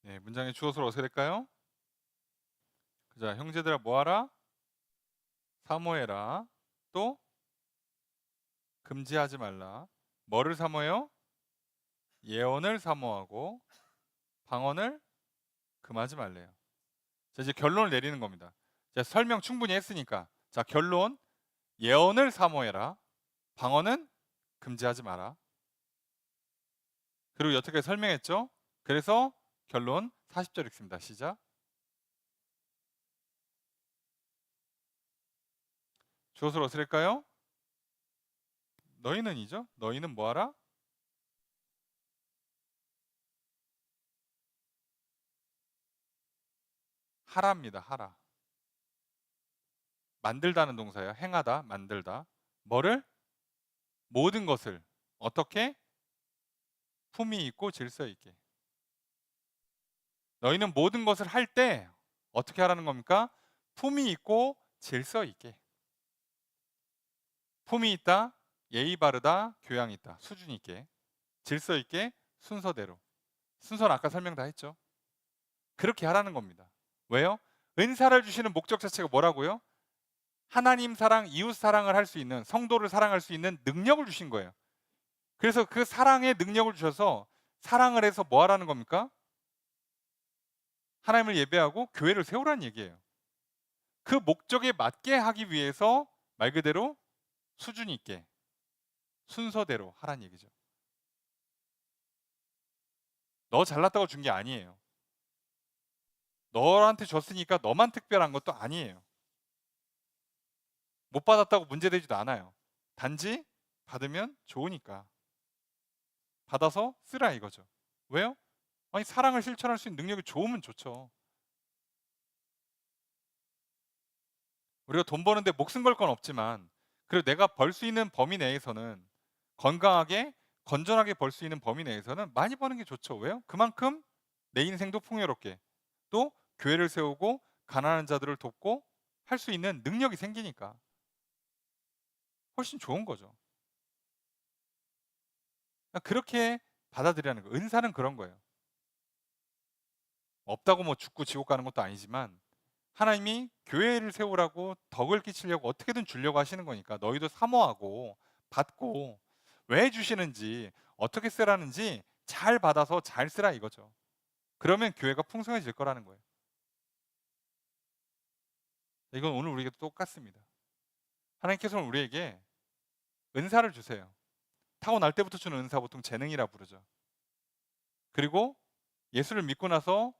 네, 문장의 주어서로 어떻게 될까요? 자, 형제들아 뭐하라? 사모해라. 또 금지하지 말라. 뭐를 사모해요? 예언을 사모하고 방언을 금하지 말래요. 자, 이제 결론을 내리는 겁니다. 자, 설명 충분히 했으니까. 자, 결론. 예언을 사모해라. 방언은 금지하지 마라. 그리고 여태까지 설명했죠? 그래서 결론 40절 읽습니다. 시작. 주어서로 어떻게 할까요? 너희는이죠? 너희는 뭐하라? 하라입니다. 하라. 만들다는 동사예요. 행하다, 만들다. 뭐를? 모든 것을 어떻게? 품위 있고 질서 있게. 너희는 모든 것을 할 때 어떻게 하라는 겁니까? 품위 있고 질서 있게. 품위 있다, 예의 바르다, 교양 있다, 수준 있게. 질서 있게, 순서대로. 순서는 아까 설명 다 했죠. 그렇게 하라는 겁니다. 왜요? 은사를 주시는 목적 자체가 뭐라고요? 하나님 사랑, 이웃 사랑을 할 수 있는, 성도를 사랑할 수 있는 능력을 주신 거예요. 그래서 그 사랑의 능력을 주셔서 사랑을 해서 뭐 하라는 겁니까? 하나님을 예배하고 교회를 세우라는 얘기예요. 그 목적에 맞게 하기 위해서 말 그대로 수준 있게 순서대로 하라는 얘기죠. 너 잘났다고 준 게 아니에요. 너한테 줬으니까 너만 특별한 것도 아니에요. 못 받았다고 문제되지도 않아요. 단지 받으면 좋으니까 받아서 쓰라 이거죠. 왜요? 아니, 사랑을 실천할 수 있는 능력이 좋으면 좋죠. 우리가 돈 버는데 목숨 걸 건 없지만 그리고 내가 벌 수 있는 범위 내에서는 건강하게 건전하게 벌 수 있는 범위 내에서는 많이 버는 게 좋죠. 왜요? 그만큼 내 인생도 풍요롭게 또 교회를 세우고 가난한 자들을 돕고 할 수 있는 능력이 생기니까 훨씬 좋은 거죠. 그러니까 그렇게 받아들이라는 거예요. 은사는 그런 거예요. 없다고 뭐 죽고 지옥 가는 것도 아니지만 하나님이 교회를 세우라고 덕을 끼치려고 어떻게든 주려고 하시는 거니까 너희도 사모하고 받고 왜 주시는지 어떻게 쓰라는지 잘 받아서 잘 쓰라 이거죠. 그러면 교회가 풍성해질 거라는 거예요. 이건 오늘 우리에게 똑같습니다. 하나님께서는 우리에게 은사를 주세요. 타고날 때부터 주는 은사 보통 재능이라 부르죠. 그리고 예수를 믿고 나서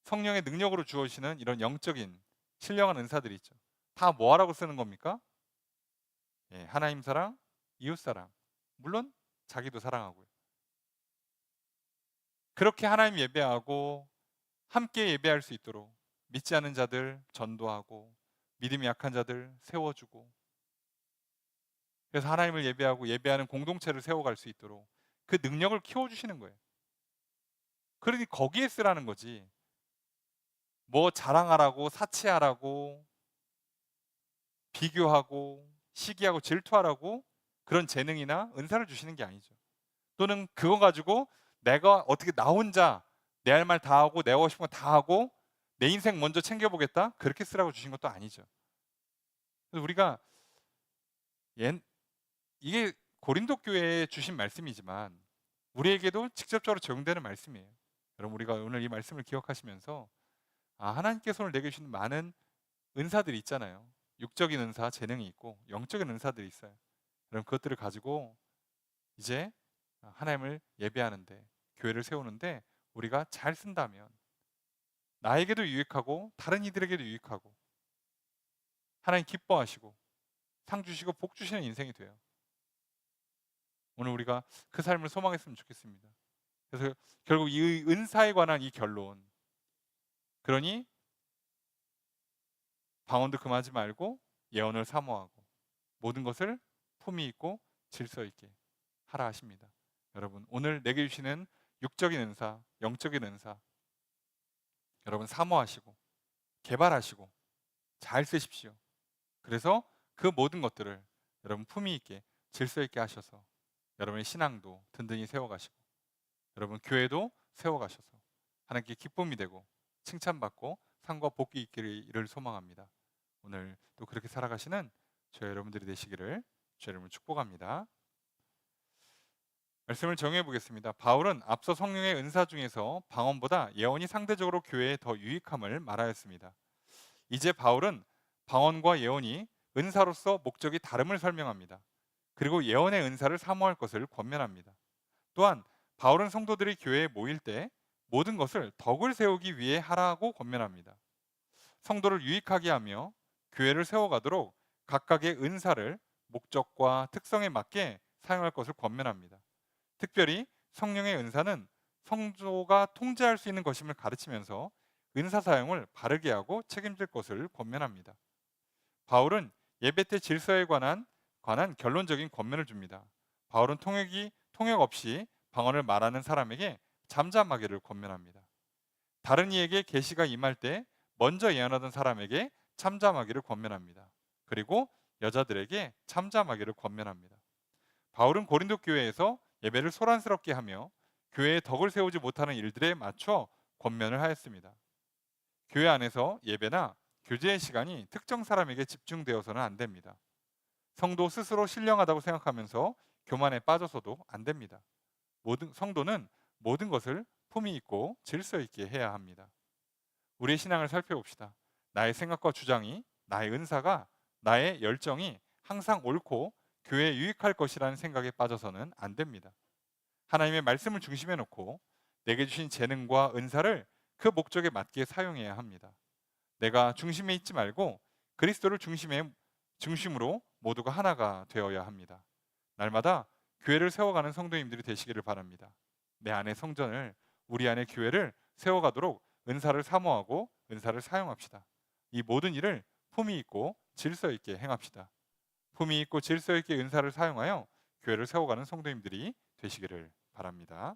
성령의 능력으로 주어지는 이런 영적인 신령한 은사들이 있죠. 다 뭐하라고 쓰는 겁니까? 예, 하나님 사랑, 이웃 사랑, 물론 자기도 사랑하고요. 그렇게 하나님 예배하고 함께 예배할 수 있도록 믿지 않은 자들 전도하고 믿음이 약한 자들 세워주고 그래서 하나님을 예배하고 예배하는 공동체를 세워갈 수 있도록 그 능력을 키워주시는 거예요. 그러니 거기에 쓰라는 거지. 뭐 자랑하라고 사치하라고 비교하고 시기하고 질투하라고 그런 재능이나 은사를 주시는 게 아니죠. 또는 그거 가지고 내가 어떻게 나 혼자 내 할 말 다 하고 내가 하고 싶은 거 다 하고 내 인생 먼저 챙겨보겠다? 그렇게 쓰라고 주신 것도 아니죠. 그래서 우리가 이게 고린도 교회에 주신 말씀이지만 우리에게도 직접적으로 적용되는 말씀이에요. 여러분 우리가 오늘 이 말씀을 기억하시면서 하나님께 손을 내게 주신 많은 은사들이 있잖아요. 육적인 은사, 재능이 있고 영적인 은사들이 있어요. 여러분 그것들을 가지고 이제 하나님을 예배하는데 교회를 세우는데 우리가 잘 쓴다면 나에게도 유익하고 다른 이들에게도 유익하고 하나님 기뻐하시고 상 주시고 복 주시는 인생이 돼요. 오늘 우리가 그 삶을 소망했으면 좋겠습니다. 그래서 결국 이 은사에 관한 이 결론, 그러니 방언도 금하지 말고 예언을 사모하고 모든 것을 품위 있고 질서 있게 하라 하십니다. 여러분 오늘 내게 주시는 육적인 은사, 영적인 은사 여러분 사모하시고 개발하시고 잘 쓰십시오. 그래서 그 모든 것들을 여러분 품위 있게 질서 있게 하셔서 여러분의 신앙도 든든히 세워가시고 여러분 교회도 세워가셔서 하나님께 기쁨이 되고 칭찬받고 상과 복이 있기를 소망합니다. 오늘 또 그렇게 살아가시는 저희 여러분들이 되시기를 주의 이름으로 축복합니다. 말씀을 정해 보겠습니다. 바울은 앞서 성령의 은사 중에서 방언보다 예언이 상대적으로 교회에 더 유익함을 말하였습니다. 이제 바울은 방언과 예언이 은사로서 목적이 다름을 설명합니다. 그리고 예언의 은사를 사모할 것을 권면합니다. 또한 바울은 성도들이 교회에 모일 때 모든 것을 덕을 세우기 위해 하라고 권면합니다. 성도를 유익하게 하며 교회를 세워가도록 각각의 은사를 목적과 특성에 맞게 사용할 것을 권면합니다. 특별히 성령의 은사는 성도가 통제할 수 있는 것임을 가르치면서 은사 사용을 바르게 하고 책임질 것을 권면합니다. 바울은 예배 때 질서에 관한 결론적인 권면을 줍니다. 바울은 통역 없이 방언을 말하는 사람에게 잠잠하기를 권면합니다. 다른 이에게 계시가 임할 때 먼저 예언하던 사람에게 잠잠하기를 권면합니다. 그리고 여자들에게 잠잠하기를 권면합니다. 바울은 고린도 교회에서 예배를 소란스럽게 하며 교회에 덕을 세우지 못하는 일들에 맞춰 권면을 하였습니다. 교회 안에서 예배나 교제의 시간이 특정 사람에게 집중되어서는 안 됩니다. 성도 스스로 신령하다고 생각하면서 교만에 빠져서도 안 됩니다. 성도는 모든 것을 품위 있고 질서 있게 해야 합니다. 우리의 신앙을 살펴봅시다. 나의 생각과 주장이, 나의 은사가, 나의 열정이 항상 옳고 교회에 유익할 것이라는 생각에 빠져서는 안 됩니다. 하나님의 말씀을 중심에 놓고 내게 주신 재능과 은사를 그 목적에 맞게 사용해야 합니다. 내가 중심에 있지 말고 그리스도를 중심으로 모두가 하나가 되어야 합니다. 날마다 교회를 세워가는 성도님들이 되시기를 바랍니다. 내 안의 성전을, 우리 안의 교회를 세워가도록 은사를 사모하고 은사를 사용합시다. 이 모든 일을 품위 있고 질서 있게 행합시다. 품위 있고 질서 있게 은사를 사용하여 교회를 세워가는 성도님들이 되시기를 바랍니다.